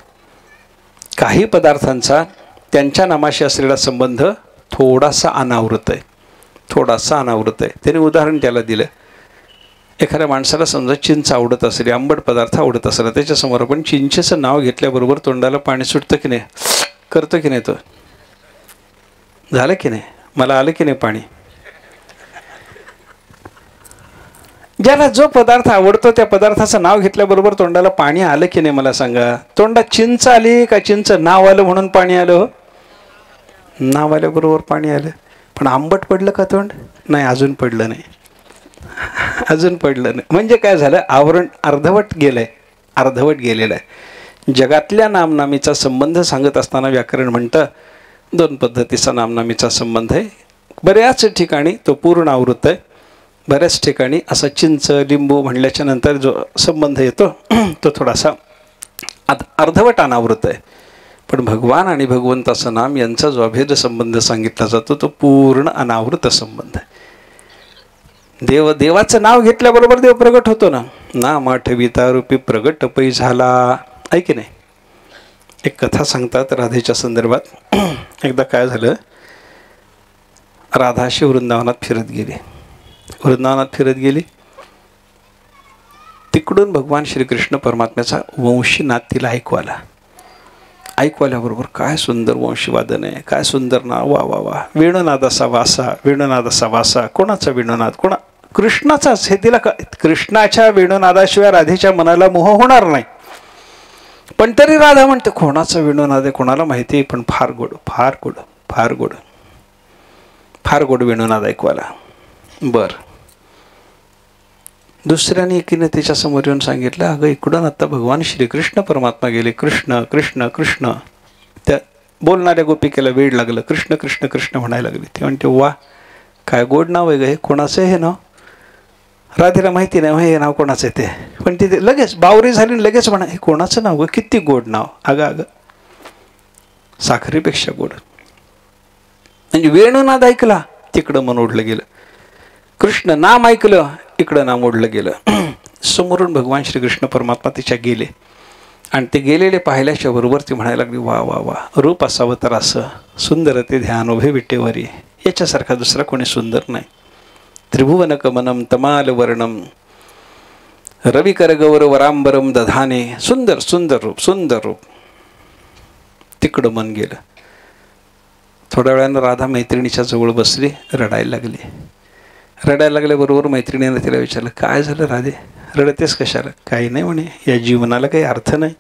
[SPEAKER 1] काही पदार्थांचा त्यांच्या नामाशी असलेला संबंध थोडासा अनावृत आहे. त्याने उदाहरण त्याला दिलं. एखाद्या माणसाला समजा चिंच आवडत असेल, आंबट पदार्थ आवडत असेल, त्याच्यासमोर आपण चिंचेचं नाव घेतल्याबरोबर तोंडाला पाणी सुटतं की नाही? करतो की नाही? तो झालं की नाही? मला आलं की नाही पाणी? ज्याला जो पदार्थ आवडतो त्या पदार्थाचं नाव घेतल्याबरोबर तोंडाला पाणी आलं की नाही? मला सांगा. तोंडात चिंच आली का चिंच नाव आलं म्हणून पाणी आलं? नाव आल्याबरोबर पाणी आलं. पण आंबट पडलं का तोंड? नाही, अजून पडलं नाही. म्हणजे काय झालं? आवरण अर्धवट गेलेलं आहे. जगातल्या नामनामीचा संबंध सांगत असताना व्याकरण म्हणतं दोन पद्धतीचा नामनामीचा संबंध आहे. बऱ्याच ठिकाणी तो पूर्ण आवृत आहे, बऱ्याच ठिकाणी असा चिंच लिंबू म्हणल्याच्या नंतर जो संबंध येतो तो थोडासा अर्धवट अनावृत आहे. पण भगवान आणि भगवंताचं नाम यांचा जो अभेद संबंध सांगितला जातो तो पूर्ण अनावृत संबंध आहे. देवाचं नाव घेतल्याबरोबर देव प्रगट होतो ना. नाम आठविता रूपी प्रगट पै झाला, ऐक नाही. एक कथा सांगतात राधेच्या संदर्भात. एकदा काय झालं, राधाशी वृंदावनात फिरत गेली. तिकडून भगवान श्रीकृष्ण परमात्म्याचा वंशीनाद तिला ऐकू आल्याबरोबर काय सुंदर वंशीवादन आहे, काय सुंदर नाव, वा वा वा. वेणुनादाचा वासा. कोणाचा वेणुनाद? कृष्णाचाच. हे तिला कृष्णाच्या वेणुनादाशिवाय राधेच्या मनाला मोह होणार नाही. पण तरी राधा म्हणते कोणाचा वेणुनाद आहे कोणाला माहिती, पण फार गोड वेणुनाद ऐकू आला. बर. दुसऱ्याने एकीने तिच्या समोर येऊन सांगितलं, अगं इकडून आता भगवान श्रीकृष्ण परमात्मा गेले. कृष्ण कृष्ण कृष्ण. त्या बोलणाऱ्या गोपिकेला वेळ लागलं. कृष्ण कृष्ण कृष्ण म्हणायला लागली. ती म्हणते वा, काय गोड नाव आहे ग हे. कोणाचं आहे हे नाव? राधेला माहिती नाही हे नाव कोणाचं आहे ते. पण तिथे लगेच बावरी झाली, लगेच म्हणा हे कोणाचं नाव ग, किती गोड नाव. अगं साखरेपेक्षा गोड. म्हणजे वेणुनाद ऐकला तिकडं मन ओढलं गेलं, कृष्ण नाम ऐकलं इकडं नाम ओढलं गेलं. समोरून भगवान श्रीकृष्ण परमात्मा तिच्या गेले आणि ते गेलेले पाहिल्याच्या बरोबर ती म्हणायला लागली वा वा वा, रूप असावं तर असं सुंदर ते ध्यान उभे विटेवरी. याच्यासारखा दुसरा कोणी सुंदर नाही. त्रिभुवन कमनम तमाल वर्णम रविकर गौर वरांबरम दधाने. सुंदर रूप. तिकडं मन गेलं. थोड्या वेळानं राधा मैत्रिणीच्या जवळ बसली, रडायला लागल्याबरोबर मैत्रिणीनं तिला विचारलं, काय झालं राधे, रडतेस कशाला? काही नाही म्हणे, या जीवनाला काही अर्थ नाही.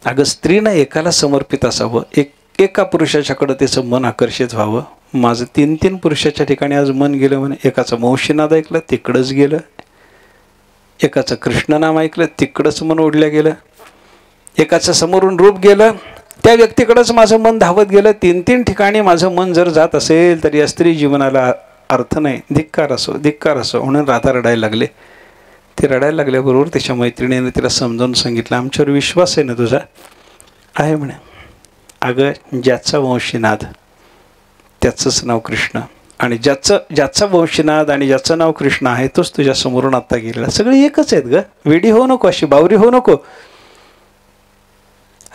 [SPEAKER 1] अगं स्त्रीनं एकाला समर्पित असावं, एका पुरुषाच्याकडं तिचं मन आकर्षित व्हावं. माझं 3 पुरुषाच्या ठिकाणी आज मन गेलं म्हणे. एकाचं वंशीनाद ऐकलं तिकडंच गेलं, एकाचं कृष्ण नाम ऐकलं तिकडंच मन ओढलं गेलं, एकाचं समोरून रूप गेलं त्या व्यक्तीकडेच माझं मन धावत गेलं. 3-3 ठिकाणी माझं मन जर जात असेल तर या स्त्री जीवनाला अर्थ नाही. धिक्कार असो, धिक्कार असो म्हणून राधा रडायला लागले. ते रडायला लागल्याबरोबर त्याच्या मैत्रिणीने तिला समजावून सांगितलं, आमच्यावर विश्वास आहे ना तुझा? आहे म्हणे. अगं, ज्याचा वंशीनाद त्याचंच नाव कृष्ण, आणि ज्याचा वंशीनाद आणि ज्याचं नाव कृष्ण आहे तोच तुझ्या समोरून आत्ता गेलेला. सगळे एकच आहेत ग. वेडी होऊ नको, अशी बावरी होऊ नको.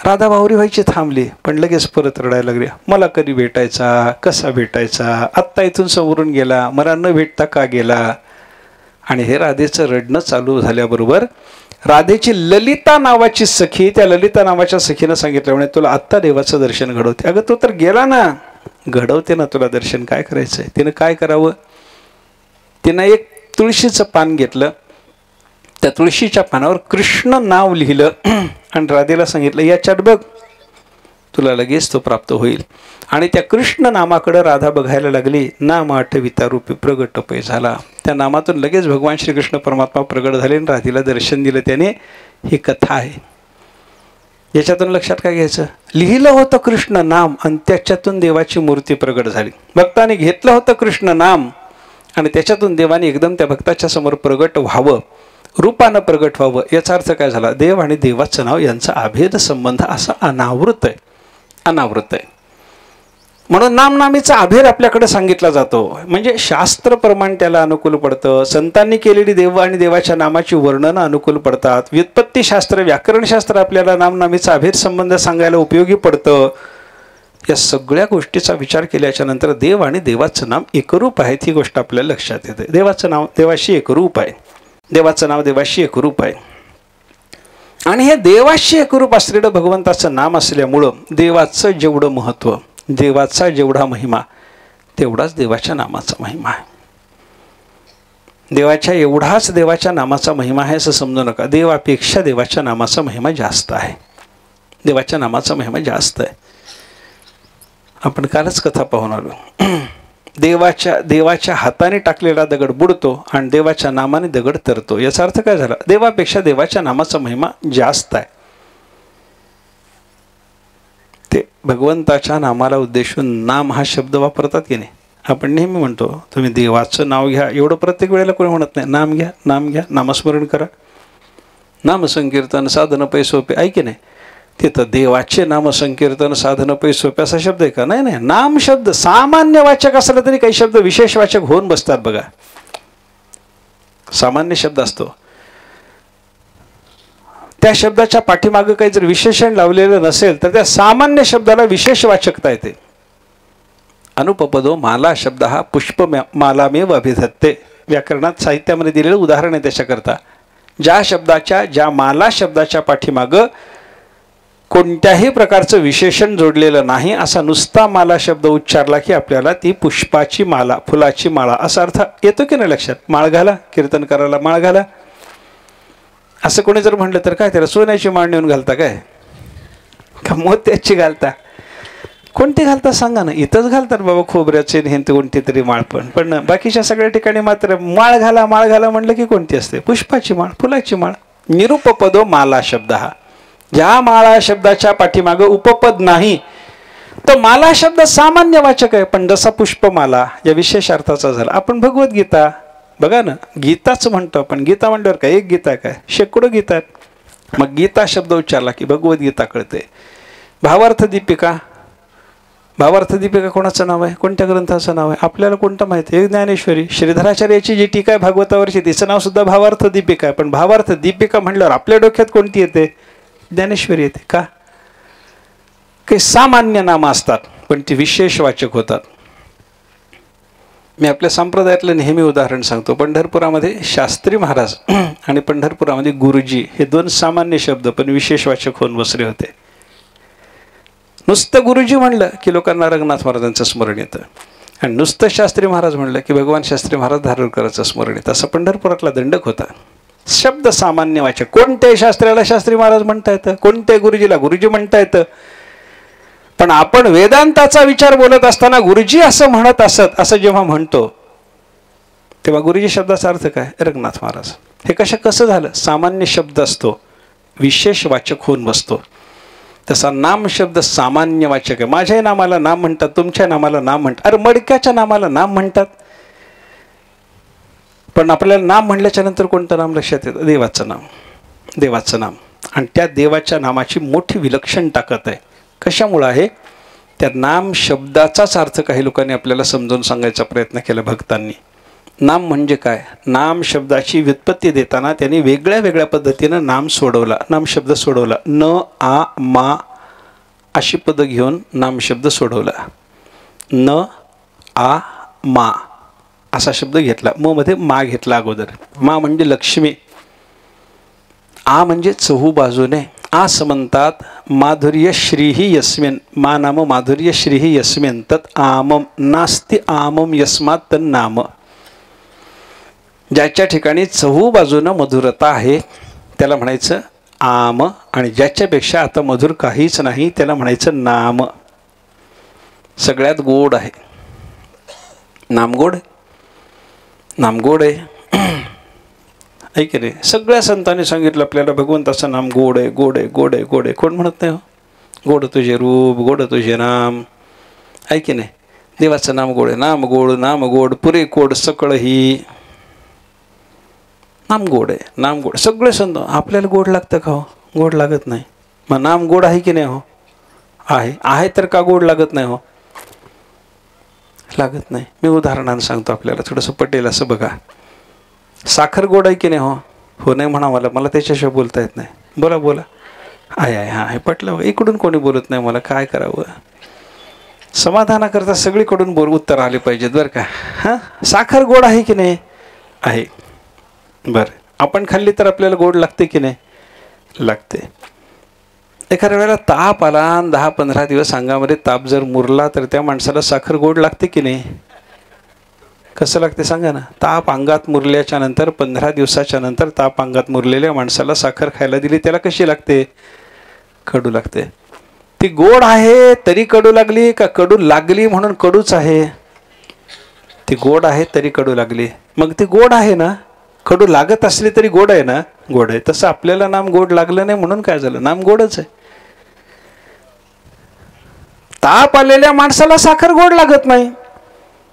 [SPEAKER 1] राधा बावरी व्हायची थांबली, पण लगेच परत रडायला लागली. मला कधी भेटायचा, कसा भेटायचा, आत्ता इथून समोरून गेला, मला न भेटता का गेला? आणि हे राधेचं रडणं चालू झाल्याबरोबर राधेची ललिता नावाची सखी, त्या ललिता नावाच्या सखीनं सांगितलं, म्हणे तुला आत्ता देवाचं दर्शन घडवते. अगं, तो तर गेला ना. घडवते ना तुला दर्शन. काय करायचंय? तिनं काय करावं? तिनं एक तुळशीचं पान घेतलं, त्या तुळशीच्या पानावर कृष्ण नाव लिहिलं आणि राधेला सांगितलं, याच्यात बघ, तुला लगेच तो प्राप्त होईल. आणि त्या कृष्ण नामाकडे राधा बघायला लागली. नाम आठविता रूपी प्रगट पै झाला. त्या नामातून लगेच भगवान श्रीकृष्ण परमात्मा प्रगट झाले आणि राधेला दर्शन दिलं त्याने. ही कथा आहे. याच्यातून लक्षात काय घ्यायचं? लिहिलं होतं कृष्ण नाम आणि त्याच्यातून देवाची मूर्ती प्रगट झाली. भक्ताने घेतलं होतं कृष्ण नाम आणि त्याच्यातून देवाने एकदम त्या भक्ताच्या समोर प्रगट व्हावं, रूपानं प्रगट व्हावं. याचा अर्थ काय झाला? देव आणि देवाचं नाव यांचा अभेद संबंध असा अनावृत आहे, अनावृत आहे. म्हणून नामनामीचा अभेद आपल्याकडे सांगितला जातो. म्हणजे शास्त्र प्रमाण त्याला अनुकूल पडतं. संतांनी केलेली देव आणि देवाच्या नामाची वर्णनं अनुकूल पडतात. व्युत्पत्तीशास्त्र, व्याकरणशास्त्र आपल्याला नामनामीचा अभेद संबंध सांगायला उपयोगी पडतं. या सगळ्या गोष्टीचा विचार केल्याच्या नंतर देव आणि देवाचं नाम एकरूप आहे ही गोष्ट आपल्याला लक्षात येते. देवाचं नाव देवाशी एकरूप आहे, देवाचं नाव देवाशी एकरूप आहे. आणि हे देवाशी एकरूप असलेलं भगवंताचं नाम असल्यामुळं देवाचं जेवढं महत्त्व, देवाचा जेवढा महिमा, तेवढाच देवाच्या नामाचा महिमा आहे. देवाच्या एवढाच देवाच्या नामाचा महिमा आहे असं समजू नका. देवापेक्षा देवाच्या नामाचा महिमा जास्त आहे. देवाच्या नामाचा महिमा जास्त आहे. आपण कालच कथा पाहून आलो. देवाच्या हाताने टाकलेला दगड बुडतो आणि देवाच्या नामाने दगड तरतो. याचा अर्थ काय झाला? देवापेक्षा देवाच्या नामाचा महिमा जास्त आहे. ते भगवंताच्या नामाला उद्देशून नाम हा शब्द वापरतात की नाही? आपण नेहमी म्हणतो तुम्ही देवाचं नाव घ्या, एवढं प्रत्येक वेळेला कोणी म्हणत नाही. नाम घ्या, नाम घ्या, नामस्मरण करा, नामसंकीर्तन साधन पै सोपे, ऐके नाही? तिथं देवाचे नामसंकीर्तन साधन पै सोपे असा शब्द आहे का? नाही नाही. नाम शब्द सामान्य वाचक असला तरी काही शब्द विशेष वाचक होऊन बसतात बघा. सामान्य शब्द असतो, त्या शब्दाच्या पाठीमागे काही जर विशेषण लावलेलं नसेल तर त्या सामान्य शब्दाला विशेष वाचकता येते. अनुपपदो माला शब्द हा पुष्प मालामेव अभिधत्ते. व्याकरणात साहित्यामध्ये दिलेलं उदाहरण आहे त्याच्याकरता. ज्या माला शब्दाच्या पाठीमागं कोणत्याही प्रकारचं विशेषण जोडलेलं नाही, असा नुसता माला शब्द उच्चारला की आपल्याला ती पुष्पाची माला, फुलाची माळा असा अर्थ येतो की नाही लक्षात? माळ घाला, कीर्तन करायला माळ घाला असं कोणी जर म्हटलं तर काय त्याला सोन्याची माळ नेऊन घालता काय? का मोत्याची घालता? कोणती घालता सांगा ना. इथंच घालतात बाबा खोबऱ्याचे हे कोणती तरी माळ, पण बाकीच्या सगळ्या ठिकाणी मात्र माळ घाला माळ घाला म्हणलं की कोणती असते? पुष्पाची माळ, फुलाची माळ. निरुपपदो माला शब्द हा. ज्या माळा शब्दाच्या पाठीमागं उपपद नाही तो माला शब्द सामान्य वाचक आहे. पण जसा पुष्पमाला या विशेष अर्थाचा झाला. आपण भगवद्गीता बघा ना, गीताच म्हणतो आपण. गीता म्हणल्यावर काय एक गीता काय? शेकडो गीता आहेत. मग गीता शब्द उच्चारला की भगवद्गीता कळते. भावार्थ दीपिका, भावार्थ दीपिका कोणाचं नाव आहे? कोणत्या ग्रंथाचं नाव आहे? आपल्याला कोणतं माहिती आहे? ज्ञानेश्वरी. श्रीधराचार्याची जी टीका आहे भागवतावरची तिचं नाव सुद्धा भावार्थ दीपिका आहे. पण भावार्थ दीपिका म्हणल्यावर आपल्या डोक्यात कोणती येते? ज्ञानेश्वरी येते. का? काही सामान्य नामं असतात पण ती विशेष वाचक होतात. मी आपल्या संप्रदायातलं नेहमी उदाहरण सांगतो. पंढरपुरामध्ये शास्त्री महाराज आणि पंढरपुरामध्ये गुरुजी हे दोन सामान्य शब्द पण विशेष वाचक होऊन बसले होते. नुसतं गुरुजी म्हणलं की लोकांना रंगनाथ महाराजांचं स्मरण येतं आणि नुसतं शास्त्री महाराज म्हणलं की भगवान शास्त्री महाराज धारूरकरांचं स्मरण येतं. असं पंढरपुरातला दंडक होता. शब्द सामान्य वाचक. कोणत्याही शास्त्र्याला शास्त्री महाराज म्हणता येतं, कोणत्याही गुरुजीला गुरुजी म्हणता येतं. पण आपण वेदांताचा विचार बोलत असताना गुरुजी असं म्हणत असत असं जेव्हा म्हणतो तेव्हा गुरुजी शब्दाचा अर्थ काय? रंगनाथ महाराज. हे कसं झालं? सामान्य शब्द असतो विशेष वाचक होऊन बसतो. तसा नाम शब्द सामान्यवाचक आहे. माझ्याही नामाला नाम म्हणतात, तुमच्या नामाला नाम म्हणतात, अरे मडक्याच्या नामाला नाम म्हणतात. पण आपल्याला नाम म्हणल्याच्या नंतर कोणतं नाम लक्षात येतं? देवाचं नाम. देवाचं नाम. आणि त्या देवाच्या नामाची मोठी विलक्षण ताकद आहे. कशामुळं आहे? त्या नाम शब्दाचाच अर्थ काही लोकांनी आपल्याला समजावून सांगायचा प्रयत्न केला भक्तांनी. नाम म्हणजे काय? नाम शब्दाची व्युत्पत्ती देताना त्यांनी वेगळ्या वेगळ्या पद्धतीनं नाम सोडवला, नाम शब्द सोडवला. न आ मा अशी पद घेऊन नाम शब्द सोडवला. न आ मा असा शब्द घेतला. म मध्ये मा घेतला अगोदर. मा म्हणजे लक्ष्मी. आ म्हणजे चहू बाजूने. आस म्हणतात माधुर्य श्रीही यस्मिन. मा नाम माधुर्य श्रीही यस्मिन तत् आमम नास्ति आमम यस्मात् तन्नाम. ज्याच्या ठिकाणी चहू बाजूनं मधुरता आहे त्याला म्हणायचं आम, आणि ज्याच्यापेक्षा आता मधुर काहीच नाही त्याला म्हणायचं नाम. सगळ्यात गोड आहे नाम. गोड, नाम गोड आहे. ऐक रे, सगळ्या संतांनी सांगितलं आपल्याला भगवंताचं नाम गोड आहे, गोड आहे, गोड आहे, गोड आहे. कोण म्हणत नाही हो? गोड तुझे रूप, गोड तुझे नाम. ऐक नाही, देवाचं नाम गोड आहे. नाम गोड, नाम गोड, पुरे कोड सकळ ही. नाम गोड आहे, नाम गोड. सगळे संत. आपल्याला गोड लागतं का हो? गोड लागत नाही. मग नाम गोड आहे की नाही हो? आहे. आहे तर का गोड लागत नाही हो? लागत नाही. मी उदाहरणानं सांगतो आपल्याला, थोडंसं पटेल असं बघा. साखर गोड आहे की नाही हो? हो नाही म्हणा मला त्याच्याशिवाय बोलता येत नाही. बोला बोला. आहे आहे, हां आहे, पटलं. इकडून कोणी बोलत नाही मला, काय करावं? समाधानाकरता सगळीकडून उत्तर आले पाहिजेत बरं का. हां, साखर गोड आहे की नाही? आहे. बरं, आपण खाल्ली तर आपल्याला गोड लागते की नाही? लागते. एखाद्या वेळेला ताप आला, 10-15 दिवस अंगामध्ये ताप जर मुरला तर त्या माणसाला साखर गोड लागते की नाही? कसं लागते सांगा ना. ताप अंगात मुरल्याच्या नंतर 15 दिवसाच्या नंतर ताप अंगात मुरलेल्या माणसाला साखर खायला दिली, त्याला कशी लागते? कडू लागते. ती गोड आहे तरी कडू लागली का कडू लागली म्हणून कडूच आहे? ती गोड आहे तरी कडू लागली. मग ती गोड आहे ना, कडू लागत असली तरी गोड आहे ना? गोड आहे. तसं आपल्याला नाम गोड लागलं नाही म्हणून काय झालं? नाम गोडच आहे. ताप आलेल्या माणसाला साखर गोड लागत नाही.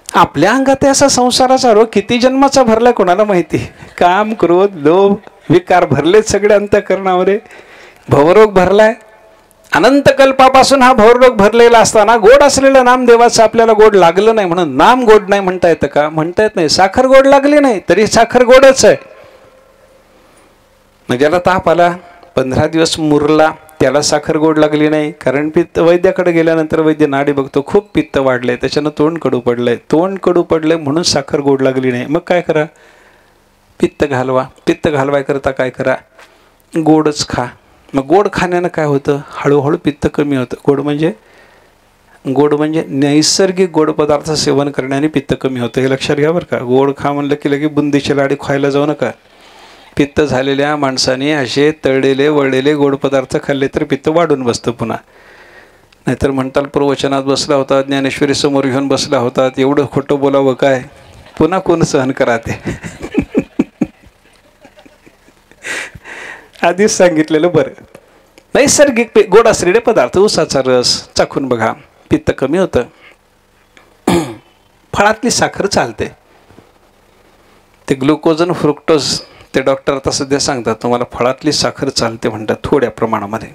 [SPEAKER 1] आपल्या अंगात असा संसाराचा रोग किती जन्माचा भरलाय कोणाला माहिती? काम, क्रोध, लोभ, विकार भरलेत सगळे अंतःकरणामध्ये. भवरोग भरलाय. अनंत कल्पापासून हा भवरोग भरलेला असताना गोड असलेलं नाम देवाचं आपल्याला गोड लागलं नाही म्हणून नाम गोड नाही म्हणता येतं का? म्हणता येत नाही. साखर गोड लागली नाही तरी साखर गोडच आहे. मग ज्याला ताप आला, 15 दिवस मुरला, त्याला साखर गोड लागली नाही. कारण पित्त, वैद्याकडे गेल्यानंतर वैद्य नाडी बघतो, खूप पित्त वाढलंय, त्याच्यानं तोंड कडू पडलंय. तोंड कडू पडलंय म्हणून साखर गोड लागली नाही. मग काय करा? पित्त घालवा. पित्त घालवाय करता काय करा? गोडच खा. मग गोड खाण्यानं काय होतं? हळूहळू पित्त कमी होतं. गोड म्हणजे नैसर्गिक गोड पदार्थ सेवन करण्याने पित्त कमी होतं, हे लक्षात घ्या बरं का. गोड खा म्हणलं की लगे बुंदीचे लाडी खायला जाऊ नका. पित्त झालेल्या माणसाने असे तळलेले वळलेले गोड पदार्थ खाल्ले तर पित्त वाढून बसतं पुन्हा. नाहीतर म्हणताल प्रवचनात बसला होता, ज्ञानेश्वरी समोर घेऊन बसला होता, एवढं खोटं बोलावं काय? पुन्हा कोण सहन करा ते? आधीच सांगितलेलं बरं. नैसर्गिक गोड असलेले पदार्थ, ऊसाचा रस चाखून बघा, पित्त कमी होतं. फळातली साखर चालते. ते ग्लुकोज आणि फ्रुक्टोज, ते डॉक्टर आता सध्या सांगतात तुम्हाला फळातली साखर चालते म्हणतात थोड्या प्रमाणामध्ये.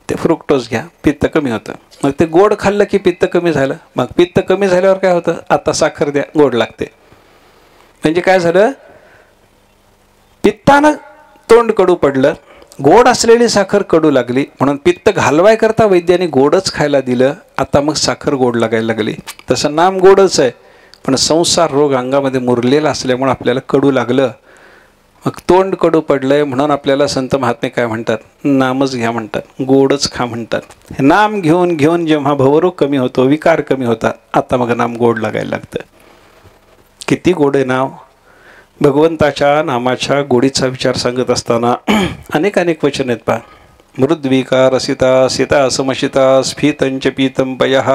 [SPEAKER 1] ते फ्रुक्टोज घ्या, पित्त कमी होतं. मग ते गोड खाल्लं की पित्त कमी झालं. मग पित्त कमी झाल्यावर काय होतं? आता साखर द्या, गोड लागते. म्हणजे काय झालं? पित्तानं तोंड कडू पडलं, गोड असलेली साखर कडू लागली, म्हणून पित्त घालवाय करता वैद्याने गोडच खायला दिलं. आता मग साखर गोड लागायला लागली. तसं नाम गोडच आहे, पण संसार रोग अंगामध्ये मुरलेला असल्यामुळे आपल्याला कडू लागलं. मग तोंड कडू पडलंय म्हणून आपल्याला संत महात्मे काय म्हणतात? नामच घ्या म्हणतात, गोडच खा म्हणतात. हे नाम घेऊन घेऊन जेव्हा भवरोग कमी होतो, विकार कमी होतात, आता मग नाम गोड लागायला लागतं. किती गोड आहे नाव! भगवंताच्या नामाच्या गोडीचा विचार सांगत असताना अनेक वचन आहेत पहा. मृद्विका रसिता सीता समशिता स्फीतंच पीतं पयः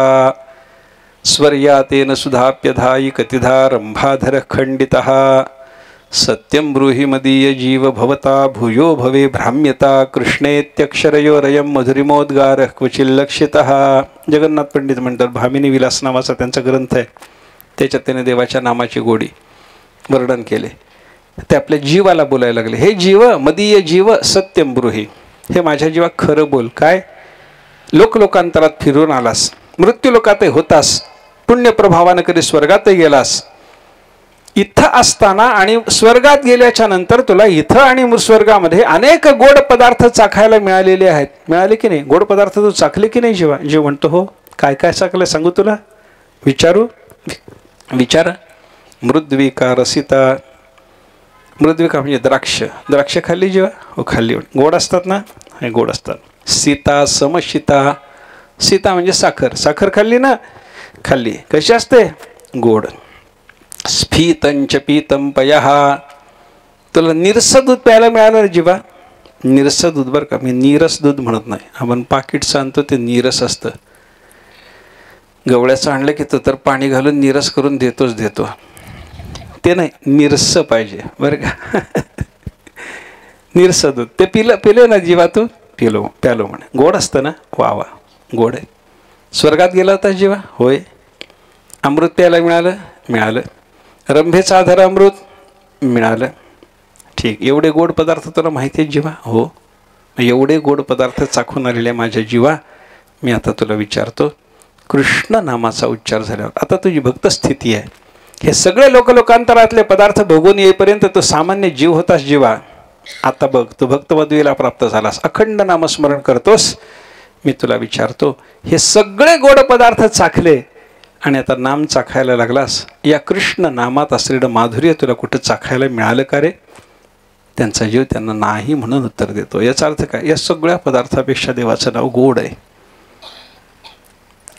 [SPEAKER 1] स्वर्या तेन सुधाप्यधायि कतिधा रंभाधर खंडितः सत्यं ब्रूहि मदीय जीव भवता भूयो भवे भ्राम्यता कृष्णेत्यक्षरयोरयं मधुरिमोद्गारः क्वचिल्लक्षितः. जगन्नाथ पंडित म्हणतात, भामिनी विलास नावाचा त्यांचा ग्रंथ आहे, त्याच्यात त्याने देवाच्या नामाची गोडी वर्णन केले. ते आपल्या जीवाला बोलायला लागले, हे जीव मदीय जीव सत्यं ब्रूहि, हे माझ्या जीवा खरं बोल. काय? लोकांतरात फिरून आलास, मृत्यू लोकातही होतास, पुण्यप्रभावानं कधी स्वर्गातही गेलास, इथं असताना आणि स्वर्गात गेल्याच्या नंतर तुला इथं आणि स्वर्गामध्ये अनेक गोड पदार्थ चाखायला मिळालेले आहेत. मिळाले की नाही गोड पदार्थ? तू चाखले की नाही जीवा? जीव म्हणतो हो. काय काय चाखलं सांगू तुला? विचारू? विचार. मृद्विका रसिता. मृद्विका म्हणजे द्राक्ष. द्राक्ष खाल्ली जीवा? हो खाल्ली. गोड असतात ना? हे गोड असतात. सीता समशिता. सीता म्हणजे साखर. साखर खाल्ली ना? खाल्ली. कशी असते? गोड. स्फीतंच पीतं पयः. तुला निरस दूध प्यायला मिळालं जीवा? निरस दूध बरं का, मी नीरस दूध म्हणत नाही. आपण पाकिटचं आणतो ते नीरस असतं. गवळ्याचं आणलं की तो तर पाणी घालून नीरस करून देतोच देतो, ते नाही, निरस पाहिजे बरं का. निरस दूध ते पिलं ना जीवा तू? प्यालो म्हणे. गोड असतं ना? वा वा गोड आहे. स्वर्गात गेला होता जीवा? होय. अमृत प्यायला मिळालं. रंभेचा आधार अमृत मिळालं. ठीक. एवढे गोड पदार्थ तुला माहिती आहेत जीवा? हो. एवढे गोड पदार्थ चाखून आलेले माझ्या जीवा, मी आता तुला विचारतो, कृष्ण नामाचा उच्चार झाल्यावर आता तुझी भक्त स्थिती आहे. हे सगळे लोकांतरातले पदार्थ भोगून येईपर्यंत तू सामान्य जीव होतास जीवा. आता बघ, तू भक्तपदवीला प्राप्त झालास, अखंड नामस्मरण करतोस. मी तुला विचारतो, हे सगळे गोड पदार्थ चाखले आणि आता नाम चाखायला लागलास, या कृष्ण नामात असलेलं माधुर्य तुला कुठं चाखायला मिळालं का रे? त्यांचा जीव त्यांना नाही म्हणून उत्तर देतो. याचा अर्थ काय? या सगळ्या पदार्थापेक्षा देवाचं नाव गोड आहे.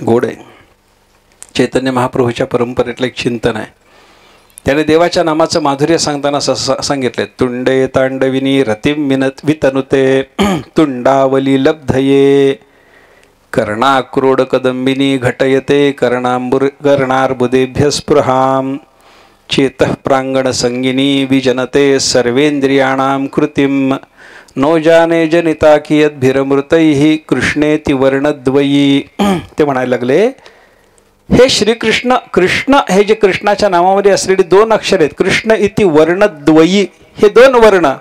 [SPEAKER 1] गोड आहे. चैतन्य महाप्रभूच्या परंपरेतलं एक चिंतन आहे. त्याने देवाच्या नामाचं माधुर्य सांगताना सांगितले, तुंडे तांडविनी रतिम वितनुते तुंडावली लब्धये कर्णाक्रोड कदंबिनी घटयते कर्णार्बुदेभ्य स्पृहां चेतः प्रांगण संगिनी विजनते सर्वेंद्रियाणां कृतिम नो जाने जनिता कियद्भिरमृतैः कृष्णेति वर्णद्वयी. ते म्हणायला लागले, हे श्रीकृष्ण, कृष्ण हे जे कृष्णाच्या नामामध्ये असलेले दोन अक्षर आहेत, कृष्ण इति वर्णद्वयी, हे दोन वर्ण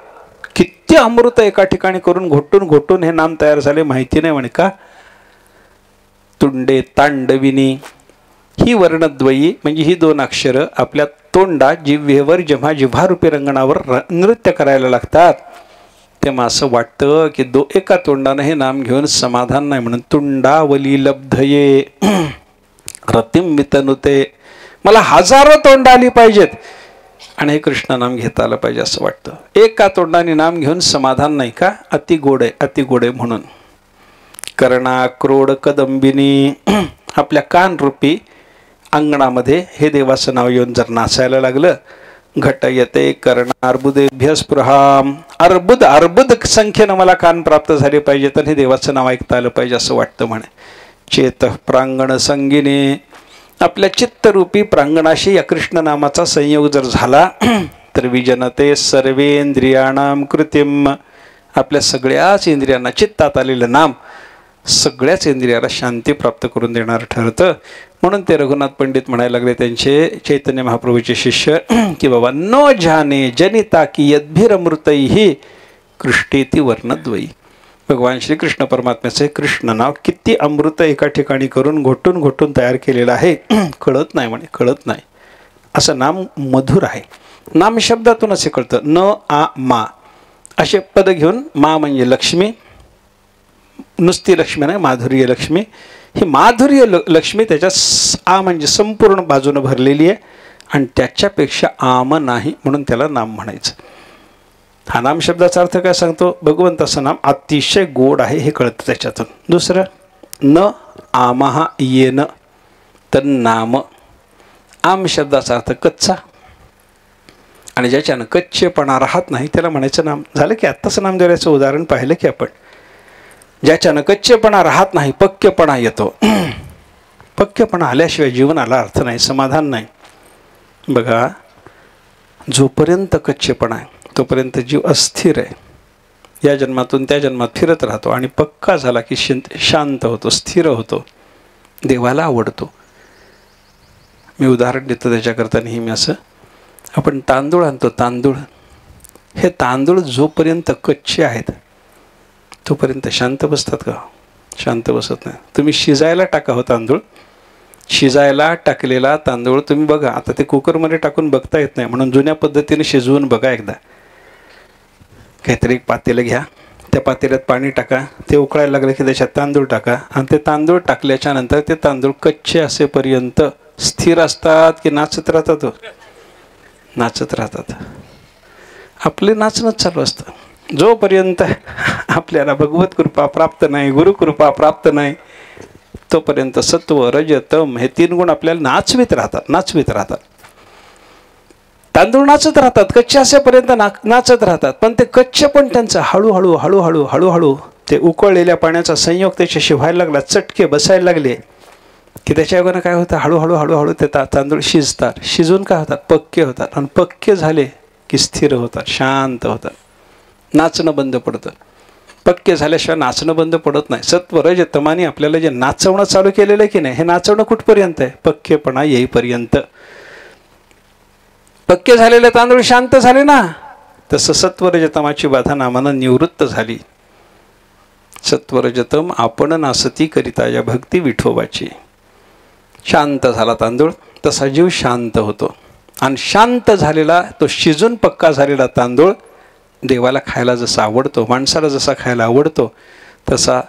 [SPEAKER 1] किती अमृत एका ठिकाणी करून घोटून हे नाम तयार झाले माहिती नाही म्हणे का? तुंडे तांडविनी, ही वर्णद्वयी म्हणजे ही दोन अक्षरं आपल्या तोंडा जिव्हेवर जेव्हा जिव्हारूपी रंगणावर नृत्य करायला लागतात, तेव्हा असं वाटतं की एका तोंडानं हे नाम घेऊन समाधान नाही, म्हणून तुंडावली लब्धये रतिम वितनुते, मला हजारो तोंड आली पाहिजेत आणि हे कृष्ण नाम घेता आलं पाहिजे असं वाटतं. एका तोंडाने नाम घेऊन समाधान नाही का? अति गोड आहे म्हणून. कर्णा क्रोड कदंबिनी, आपल्या कानरूपी अंगणामध्ये हे देवाचं नाव येऊन जर नाचायला लागलं, घटयते कर्णार्बुदेभ्य स्पृहां, अर्बुद संख्येनं मला कान प्राप्त झाले पाहिजे, तर हे देवाचं नाव ऐकता आलं पाहिजे असं वाटतं म्हणे. चेतः प्रांगण संगिनी, आपल्या चित्तरूपी प्रांगणाशी या कृष्ण नामाचा संयोग जर झाला तर विजनते सर्वेंद्रियाणां कृतिम, आपल्या सगळ्याच इंद्रियांना, चित्तात आलेलं नाम सगळ्याच इंद्रियाला शांती प्राप्त करून देणार ठरतं. म्हणून ते रघुनाथ पंडित म्हणायला लागले, त्यांचे चैतन्य महाप्रभूचे शिष्य, की बाबा नो जाने जनिता की यद्भिरमृतैः कृष्णेति वर्णद्वयी. भगवान श्रीकृष्ण परमात्म्याचे कृष्ण नाव किती अमृत एका ठिकाणी करून घोटून तयार केलेलं आहे, कळत नाही म्हणे, कळत नाही. असं नाम मधुर आहे. नाम शब्दातून असे कळतं. न आ मा असे पद घेऊन, मा म्हणजे लक्ष्मी, नुसती लक्ष्मी नाही, माधुर्य लक्ष्मी. ही माधुर्य लक्ष्मी त्याच्यात आ म्हणजे संपूर्ण बाजूनं भरलेली आहे आणि त्याच्यापेक्षा आम नाही, म्हणून त्याला नाम म्हणायचं. हा नाम शब्दाचा अर्थ काय सांगतो? भगवंताचं नाम अतिशय गोड आहे हे कळतं त्याच्यातून. दुसरं, न आमहा येन, तर नाम. आम शब्दाचा अर्थ कच्चा, आणि ज्याच्यानं कच्चेपणा राहत नाही त्याला म्हणायचं नाम. झालं की आत्ताच नाम देण्याचं उदाहरण पाहिलं की आपण. ज्याच्यानं कच्चेपणा राहत नाही, पक्केपणा येतो. पक्केपणा आल्याशिवाय जीवनाला अर्थ नाही, समाधान नाही. बघा, जोपर्यंत कच्चेपणा आहे तोपर्यंत जीव अस्थिर आहे. या जन्मातून त्या जन्मात फिरत राहतो आणि पक्का झाला की शांत होतो, स्थिर होतो, देवाला आवडतो. मी उदाहरण देतो त्याच्याकरता नेहमी असं. आपण तांदूळ आणतो, तांदूळ, हे तांदूळ जोपर्यंत कच्चे आहेत तोपर्यंत शांत बसतात का? शांत बसत नाही. तुम्ही शिजायला टाका हो तांदूळ, शिजायला टाकलेला तांदूळ तुम्ही बघा. आता ते कुकरमध्ये टाकून बघता येत नाही म्हणून जुन्या पद्धतीने शिजवून बघा एकदा. काहीतरी एक पातेलं घ्या, त्या पातेल्यात पाणी टाका, ते उकळायला लागलं की त्याच्यात तांदूळ टाका आणि ते तांदूळ टाकल्याच्या नंतर ते तांदूळ कच्चे असेपर्यंत स्थिर असतात की नाचत राहतात? नाचत राहतात. आपले नाचणंच चालू असतं. जोपर्यंत आपल्याला भगवत कृपा प्राप्त नाही, गुरुकृपा प्राप्त नाही, तोपर्यंत सत्व रज तम हे 3 गुण आपल्याला नाचवीत राहतात, नाचवीत राहतात. तांदूळ नाचत राहतात, कच्चे असेपर्यंत नाचत राहतात. पण ते कच्चे पण त्यांचं हळूहळू हळूहळू हळूहळू ते उकळलेल्या पाण्याचा संयोग त्याच्याशी व्हायला लागला, चटके बसायला लागले की त्याच्या योगानं काय होतं, हळूहळू हळूहळू ते तांदूळ शिजतात. शिजून काय होतात, पक्के होतात. आणि पक्के झाले की स्थिर होतात, शांत होतात, नाचणं बंद पडतं. पक्के झाल्याशिवाय नाचणं बंद पडत नाही. सत्व रज तमाने आपल्याला जे नाचवणं चालू केलेलं आहे की नाही, हे नाचवणं कुठपर्यंत आहे? पक्केपणा येईपर्यंत. पक्के झालेले तांदूळ शांत झाले ना, तसं सत्वरजतमाची बाधा नामानं निवृत्त झाली. सत्वरजतम आपण नासती करिता या भक्ती विठोबाची. शांत झाला तांदूळ तसा जीव शांत होतो. आणि शांत झालेला तो शिजून पक्का झालेला तांदूळ देवाला खायला जसा आवडतो, माणसाला जसा खायला आवडतो, तसा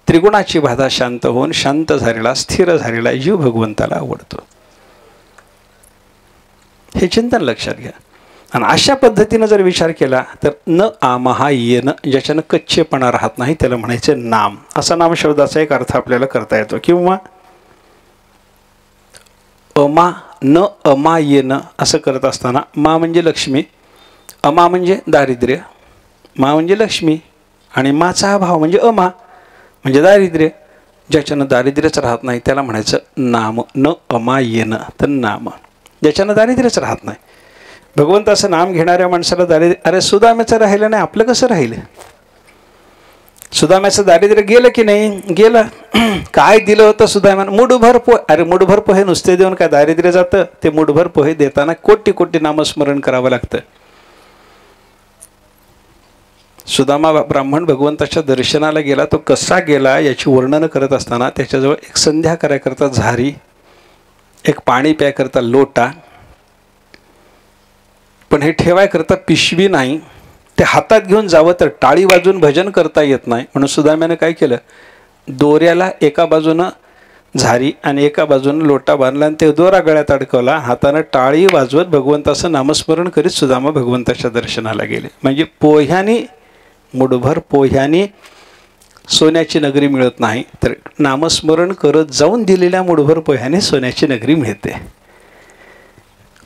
[SPEAKER 1] त्रिगुणाची बाधा शांत होऊन शांत झालेला स्थिर झालेला जीव भगवंताला आवडतो. हे चिंतन लक्षात घ्या. आणि अशा पद्धतीनं जर विचार केला तर न आमहा येन, ज्याच्यानं कच्चेपणा राहत नाही त्याला म्हणायचे नाम. असा नाम शब्दाचा एक अर्थ आपल्याला करता येतो. किंवा अमा न अमा येन असं करत असताना मा म्हणजे लक्ष्मी, अमा म्हणजे दारिद्र्य, मा म्हणजे लक्ष्मी आणि माचा अभाव म्हणजे अमा म्हणजे दारिद्र्य. ज्याच्यानं दारिद्र्यच राहत नाही त्याला म्हणायचं नाम. न अमा येन तर नाम, ज्याच्यानं दारिद्र्यच राहत नाही. भगवंत असं नाम घेणाऱ्या माणसाला दारिद्र्य, अरे सुदाम्याचं राहिलं नाही, आपलं कसं राहिलं? सुदाम्याचं दारिद्र्य गेलं की नाही? गेलं. काय दिलं होतं सुदाम्यानं? मुठभर पोहे. अरे मुठभर पोहे नुसते देऊन काय दारिद्र्य जातं? ते मुठभर पोहे देताना कोटी कोटी नामस्मरण करावं लागतं. सुदामा ब्राह्मण भगवंताच्या दर्शनाला गेला, तो कसा गेला याची वर्णन करत असताना त्याच्याजवळ एक संध्या करायकरता झारी, एक पाणी प्यायकरता लोटा, पण हे ठेवायकरता पिशवी नाही. ते हातात घेऊन जावं तर टाळी वाजून भजन करता येत नाही. म्हणून सुदाम्याने काय केलं, दोऱ्याला एका बाजूनं झारी आणि एका बाजूनं लोटा बांधला आणि ते दोरा गळ्यात अडकवला. हातानं टाळी वाजवत भगवंताचं नामस्मरण करीत सुदामा भगवंताच्या दर्शनाला गेले. म्हणजे पोह्यानी, मुठभर पोह्यानी सोन्याची नगरी मिळत नाही, तर नामस्मरण करत जाऊन दिलेल्या मुठभर पोह्याने सोन्याची नगरी मिळते.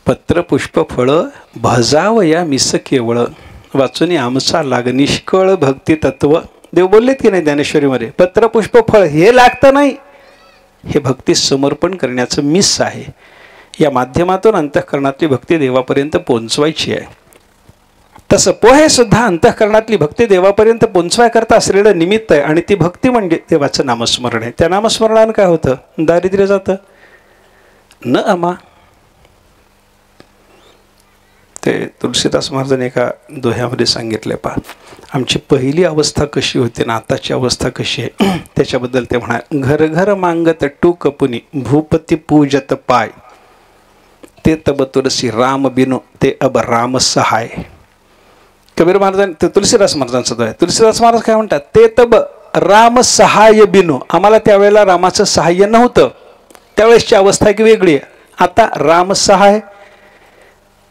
[SPEAKER 1] पत्र पुष्प फळ भजावया मिस केवळ, वाचून आमचा लाग निष्कळ भक्ती तत्व. देव बोललेत की नाही ज्ञानेश्वरीमध्ये, पत्र पुष्प फळ हे लागतं नाही, हे भक्ती समर्पण करण्याचं मिस आहे. या माध्यमातून अंतःकरणातली भक्ती देवापर्यंत पोहोचवायची आहे. तसं पोहे सुद्धा अंतःकरणातली भक्ती देवापर्यंत पोहोचवायकरता असलेलं निमित्त आहे. आणि ती भक्ती म्हणजे देवाचं नामस्मरण आहे. त्या नामस्मरणानं काय होतं, दारिद्र्य जातं. न अमा, ते तुलसीदास महाराजांनी एका दोह्यामध्ये सांगितले, पहा आमची पहिली अवस्था कशी होती ना आताची अवस्था कशी आहे त्याच्याबद्दल ते म्हणा. घर घर मांगत टूक पुनी भूपती पूजत पाय, ते तब तुलसी राम बिनो ते अब राम सहाय. कबीर महाराजांनी, ते तुलसीदास महाराजांचं दोहा आहे. तुलसीदास महाराज काय म्हणतात, ते तब राम सहाय बिनो, आम्हाला त्यावेळेला रामाचं सहाय्य नव्हतं, त्यावेळेसची अवस्था एक वेगळी आहे. आता राम सहाय,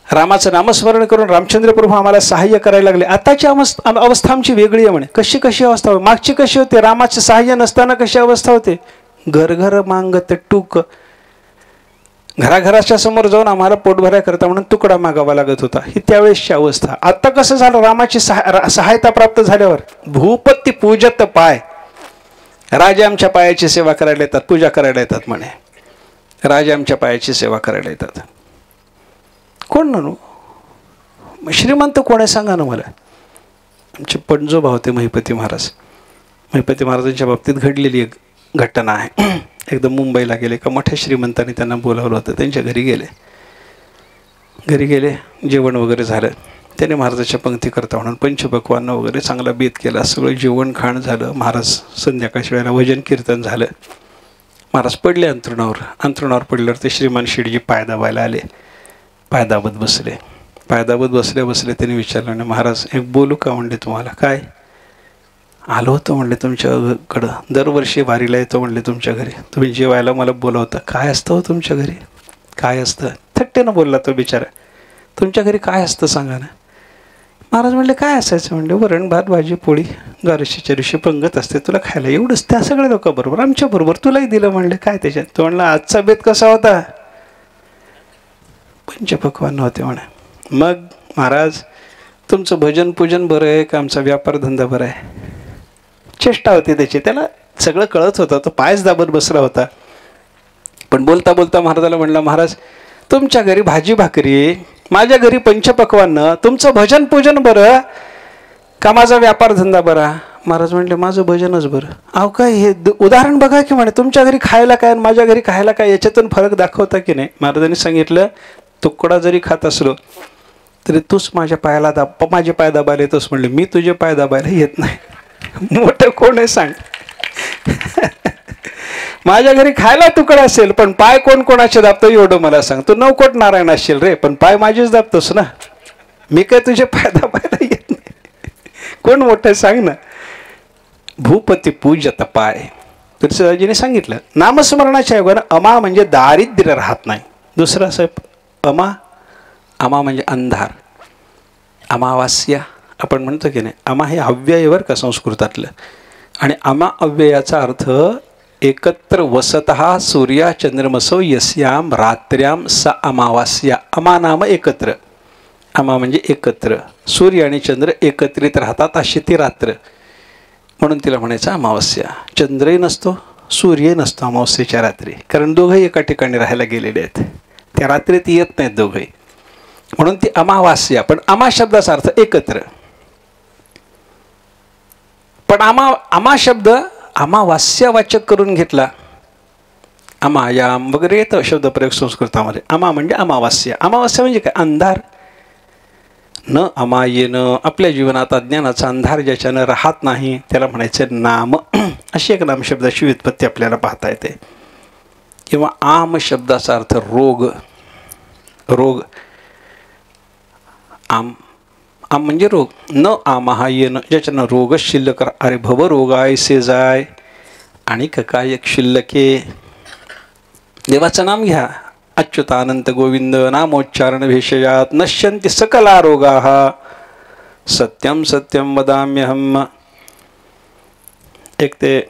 [SPEAKER 1] रामाचं नामस्मरण करून रामचंद्र प्रभू आम्हाला सहाय्य करायला लागले. आताची अवस्था आमची वेगळी आहे म्हणे. कशी अवस्था होती? मागची कशी होते? रामाचे सहाय्य नसताना कशी अवस्था होते? घर घर मागत टूक, घराघराच्या समोर जाऊन आम्हाला पोट भराय करता म्हणून तुकडा मागावा लागत होता. ही त्यावेळेसची अवस्था. आता कसं झालं, रामाची सहायता प्राप्त झाल्यावर भूपती पूजत पाय, राजे आमच्या पायाची सेवा करायला येतात, पूजा करायला येतात म्हणे. राजे आमच्या पायाची सेवा करायला येतात. कोण म्हणू? श्रीमंत कोण आहे सांगा ना मला. आमचे पणजोबा होते महिपती महाराज. महिपती महाराजांच्या बाबतीत घडलेली एक घटना आहे. एकदम मुंबईला गेले का मोठ्या श्रीमंतांनी त्यांना बोलावलं होतं. त्यांच्या घरी गेले जेवण वगैरे झालं. त्याने महाराजाच्या पंक्ती करता म्हणून पंचपक्वान्न वगैरे चांगला बेत केला. सगळं जेवण खाण झालं. महाराज संध्याकाळच्या वेळेला भजन कीर्तन झालं. महाराज पडले अंथरुणावर पडल्यावर ते श्रीमान शेठजी पाय दाबायला आले. पाय दाबत बसले त्यांनी विचारलं ना, महाराज एक बोलू का म्हणले तुम्हाला. काय. आलो होतं म्हणले तुमच्याकडं, दरवर्षी वारीला येतो म्हणले तुमच्या घरी, तुम्ही जेवायला मला बोलवता. काय असतं हो तुमच्या घरी. काय असतं. थट्टेनं बोलला तो बिचारा. तुमच्या घरी काय असतं सांगा ना. महाराज म्हणले काय असायचं म्हणले, वरण भात भाजी पोळी द्वादशीच्या दिवशी पंगत असते तुला खायला, एवढंच. त्या सगळ्या लोकांबरोबर आमच्याबरोबर तुलाही दिलं म्हणले. काय त्याच्यात. तो म्हणला आजचा बेत कसा होता. पंचपक्वान्न होते म्हणे. मग महाराज तुमचं भजन पूजन बरं आहे का आमचा व्यापार धंदा बरा आहे. चेष्टा होती त्याची. त्याला सगळं कळत होतं. तो पायच दाबत बसला होता. पण बोलता बोलता महाराजाला म्हणला, महाराज तुमच्या घरी भाजी भाकरी, माझ्या घरी पंचपक्वान्न, तुमचं भजन पूजन बरं का माझा व्यापार धंदा बरा. महाराज म्हणले माझं भजनच बरं. अहो काय हे उदाहरण बघा की म्हणे, तुमच्या घरी खायला काय आणि माझ्या घरी खायला काय, याच्यातून फरक दाखवता की नाही. महाराजांनी सांगितलं तुकडा जरी खात असलो तरी तूच माझ्या पायाला माझे पाय दाबायला येतोस म्हणले. मी तुझे पाय दाबायला येत नाही. मोठं कोण आहे सांग. माझ्या घरी खायला तुकडा असेल पण पाय कोण कोणाचे दाबतो एवढं मला सांग. तू नवकोट नारायण असशील रे पण पाय माझेच दाबतोस ना. मी काय तुझे पाय दाबायला येत नाही. कोण मोठं सांग ना. भूपती पूजत पाय. तुळशीदासजीने सांगितलं नामस्मरणाच्या योगानं अमा म्हणजे दारिद्र्य राहत नाही. दुसरं असं अमा म्हणजे अंधार. अमावास्या आपण म्हणतो की नाही. अमा हे अव्ययवर का संस्कृतातलं. आणि अमा अव्ययाचा अर्थ एकत्र वसतः सूर्या चंद्रमसो यस्याम रात्र्याम स अमावास्या. अमा नाम एकत्र. अमा म्हणजे एकत्र. सूर्य आणि चंद्र एकत्रित राहतात अशी ती रात्र, म्हणून तिला म्हणायचं अमावस्या. चंद्रही नसतो सूर्यही नसतो अमावस्येच्या रात्री, कारण दोघंही एका ठिकाणी राहायला गेलेले आहेत. त्या रात्रीत येत नाहीत दोघंही, म्हणून ती अमावास्या. पण अमा शब्दाचा अर्थ एकत्र. पण अमा शब्द अमावास्यावाचक करून घेतला. अमायाम वगैरे येतं शब्दप्रयोग संस्कृतामध्ये. अमा म्हणजे अमावास्या. अमावास्या म्हणजे काय. अंधार. न अमायेनं आपल्या जीवनात अज्ञानाचा अंधार ज्याच्यानं राहत नाही त्याला म्हणायचं नाम. अशी एक नाम शब्दाची व्युत्पत्ती आपल्याला पाहता येते. किंवा आम शब्दाचा अर्थ रोग. आम म्हणजे रोग. न आमहायेनं ज्याच्यानं रोग शिल्लक. अरे भव रोगायसे जाय आणि काय एक शिल्लके. देवाचं नाम घ्या. अच्युतानंत गोविंद नामोच्चारण भेषयात नश्यन्ति सकला रोगाः सत्यम सत्यम वदाम्यहम. एक ते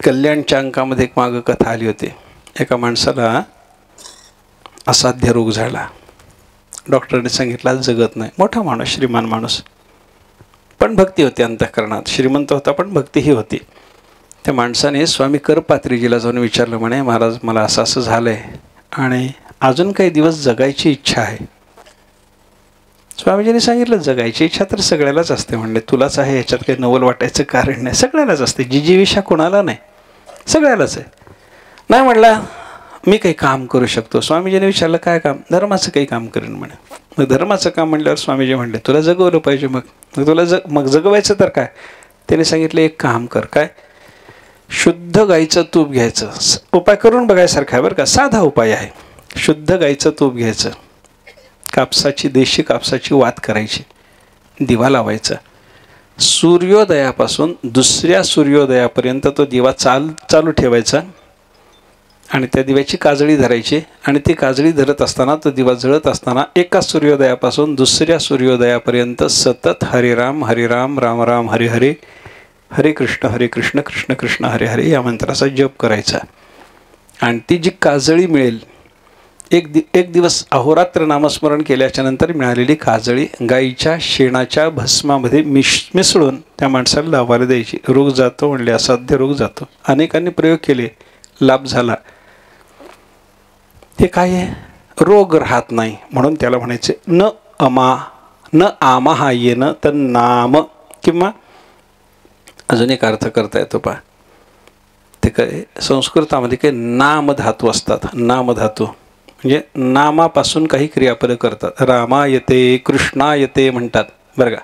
[SPEAKER 1] कल्याणच्या अंकामध्ये एक मागं कथा आली होती. एका माणसाला असाध्य रोग झाला. डॉक्टरने सांगितलं जगत नाही. मोठा माणूस, श्रीमान माणूस, पण भक्ती होती अंतःकरणात. श्रीमंत होता पण भक्तीही होती. त्या माणसाने स्वामी करपात्रीजीला जाऊन विचारलं म्हणे, महाराज मला असं असं झालं आहे आणि अजून काही दिवस जगायची इच्छा आहे. स्वामीजींनी सांगितलं जगायची इच्छा तर सगळ्यालाच असते म्हणले. तुलाच आहे याच्यात काही नवल वाटायचं कारण नाही. सगळ्यालाच असते. जिजीविषा कोणाला नाही, सगळ्यालाच आहे. नाही म्हणला मी काही काम करू शकतो. स्वामीजीने विचारलं काय काम. धर्माचं काही काम करेन म्हणे. मग धर्माचं काम म्हणल्यावर स्वामीजी म्हणले तुला जगवलं पाहिजे. मग तुला मग जगवायचं तर काय. त्याने सांगितलं एक काम कर. काय. शुद्ध गाईचं तूप घ्यायचं. उपाय करून बघायसारखा आहे बरं का. साधा उपाय आहे. शुद्ध गाईचं तूप घ्यायचं. देशी कापसाची वात करायची. दिवा लावायचा. सूर्योदयापासून दुसऱ्या सूर्योदयापर्यंत तो दिवा चालू ठेवायचा आणि त्या दिव्याची काजळी धरायची. आणि ती काजळी धरत असताना तो दिवा जळत असताना एका सूर्योदयापासून दुसऱ्या सूर्योदयापर्यंत सतत हरिराम हरिराम राम राम हरे हरे हरे कृष्ण कृष्ण कृष्ण हरे हरे या मंत्राचा जप करायचा. आणि ती जी काजळी मिळेल, एक दिवस अहोरात्र नामस्मरण केल्याच्या नंतर मिळालेली काजळी गाईच्या शेणाच्या भस्मामध्ये मिसळून त्या माणसाला लावायला द्यायची. रोग जातो म्हणले. असाध्य रोग जातो. अनेकांनी प्रयोग केले, लाभ झाला. ते काय आहे. रोग राहत नाही म्हणून त्याला म्हणायचे न अमा न आमहायेन तर नाम, किंवा अजून एक अर्थ करता येतो पहा. ते काय संस्कृतामध्ये काही नाम धातू असतात. नाम धातू म्हणजे नामापासून काही क्रियापदं करतात. रामायते, कृष्णायते म्हणतात बरं का.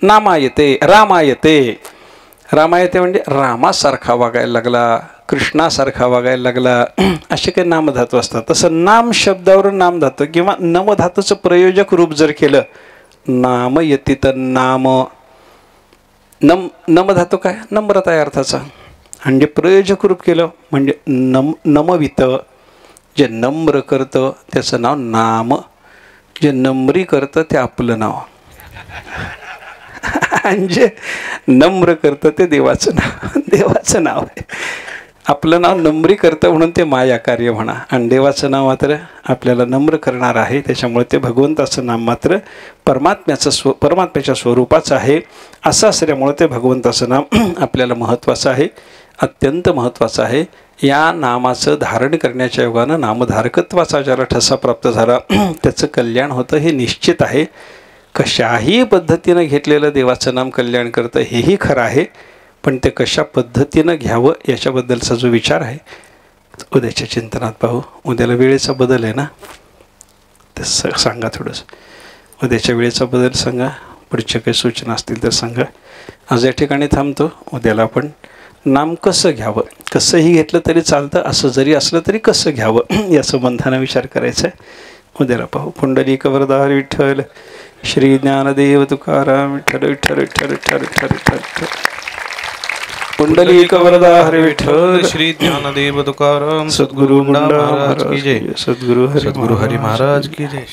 [SPEAKER 1] नामायते, रामायते. रामायते म्हणजे रामासारखा वागायला लागला, कृष्णासारखा वागायला लागला, असे काही नामधातू असतात. तसं नाम शब्दावरून नामधातू किंवा नमधातूचं प्रयोजक रूप जर केलं, नामयती तर नाम. नमधातू काय? नम्रता या अर्थाचा. आणि जे प्रयोजक रूप केलं म्हणजे नमवित, जे नम्र करतं त्याचं नाव नाम, जे नम्री करतं ते आपलं नाव, आणि जे नम्र करतं ते देवाचं नाव आहे. आपलं नाव नम्री करतं म्हणून ते माया कार्य म्हणा, आणि देवाचं नाव मात्र आपल्याला नम्र करणार आहे. त्याच्यामुळे ते भगवंताचं नाम मात्र परमात्म्याच्या स्वरूपाचं आहे. असं असल्यामुळे ते भगवंताचं नाम आपल्याला महत्त्वाचं आहे, अत्यंत महत्त्वाचं आहे. या नामाचं धारण करण्याच्या योगानं नामधारकत्वाचा ज्याला ठसा प्राप्त झाला त्याचं कल्याण होतं हे निश्चित आहे. कशाही पद्धतीनं घेतलेलं देवाचं नाम कल्याण करतं हेही खरं आहे, पण ते कशा पद्धतीनं घ्यावं याच्याबद्दलचा जो विचार आहे उद्याच्या चिंतनात पाहू. उद्याला वेळेचा बदल आहे ना, ते सांगा थोडंसं. उद्याच्या वेळेचा बदल सांगा, पुढच्या काही सूचना असतील तर सांगा. आज या ठिकाणी थांबतो. उद्याला आपण नाम कसं घ्यावं, कसंही घेतलं तरी चालतं, असं जरी असलं तरी कसं घ्यावं या संबंधानं विचार करायचा आहे. उद्याला पाहू. पुंडलिक वरदार विठ्ठल श्री ज्ञानदेव तुकाराम विठ्ठल विठ्ठल विठ्ठल विठ्ठल विठ्ठल विठ्ठल. पुंडलिक वरदा हरे विठ्ठल
[SPEAKER 2] श्री ज्ञानदेव तुकाराम
[SPEAKER 1] सद्गुरु महाराज की जय. सद्गुरु हरी
[SPEAKER 2] महाराज की जय.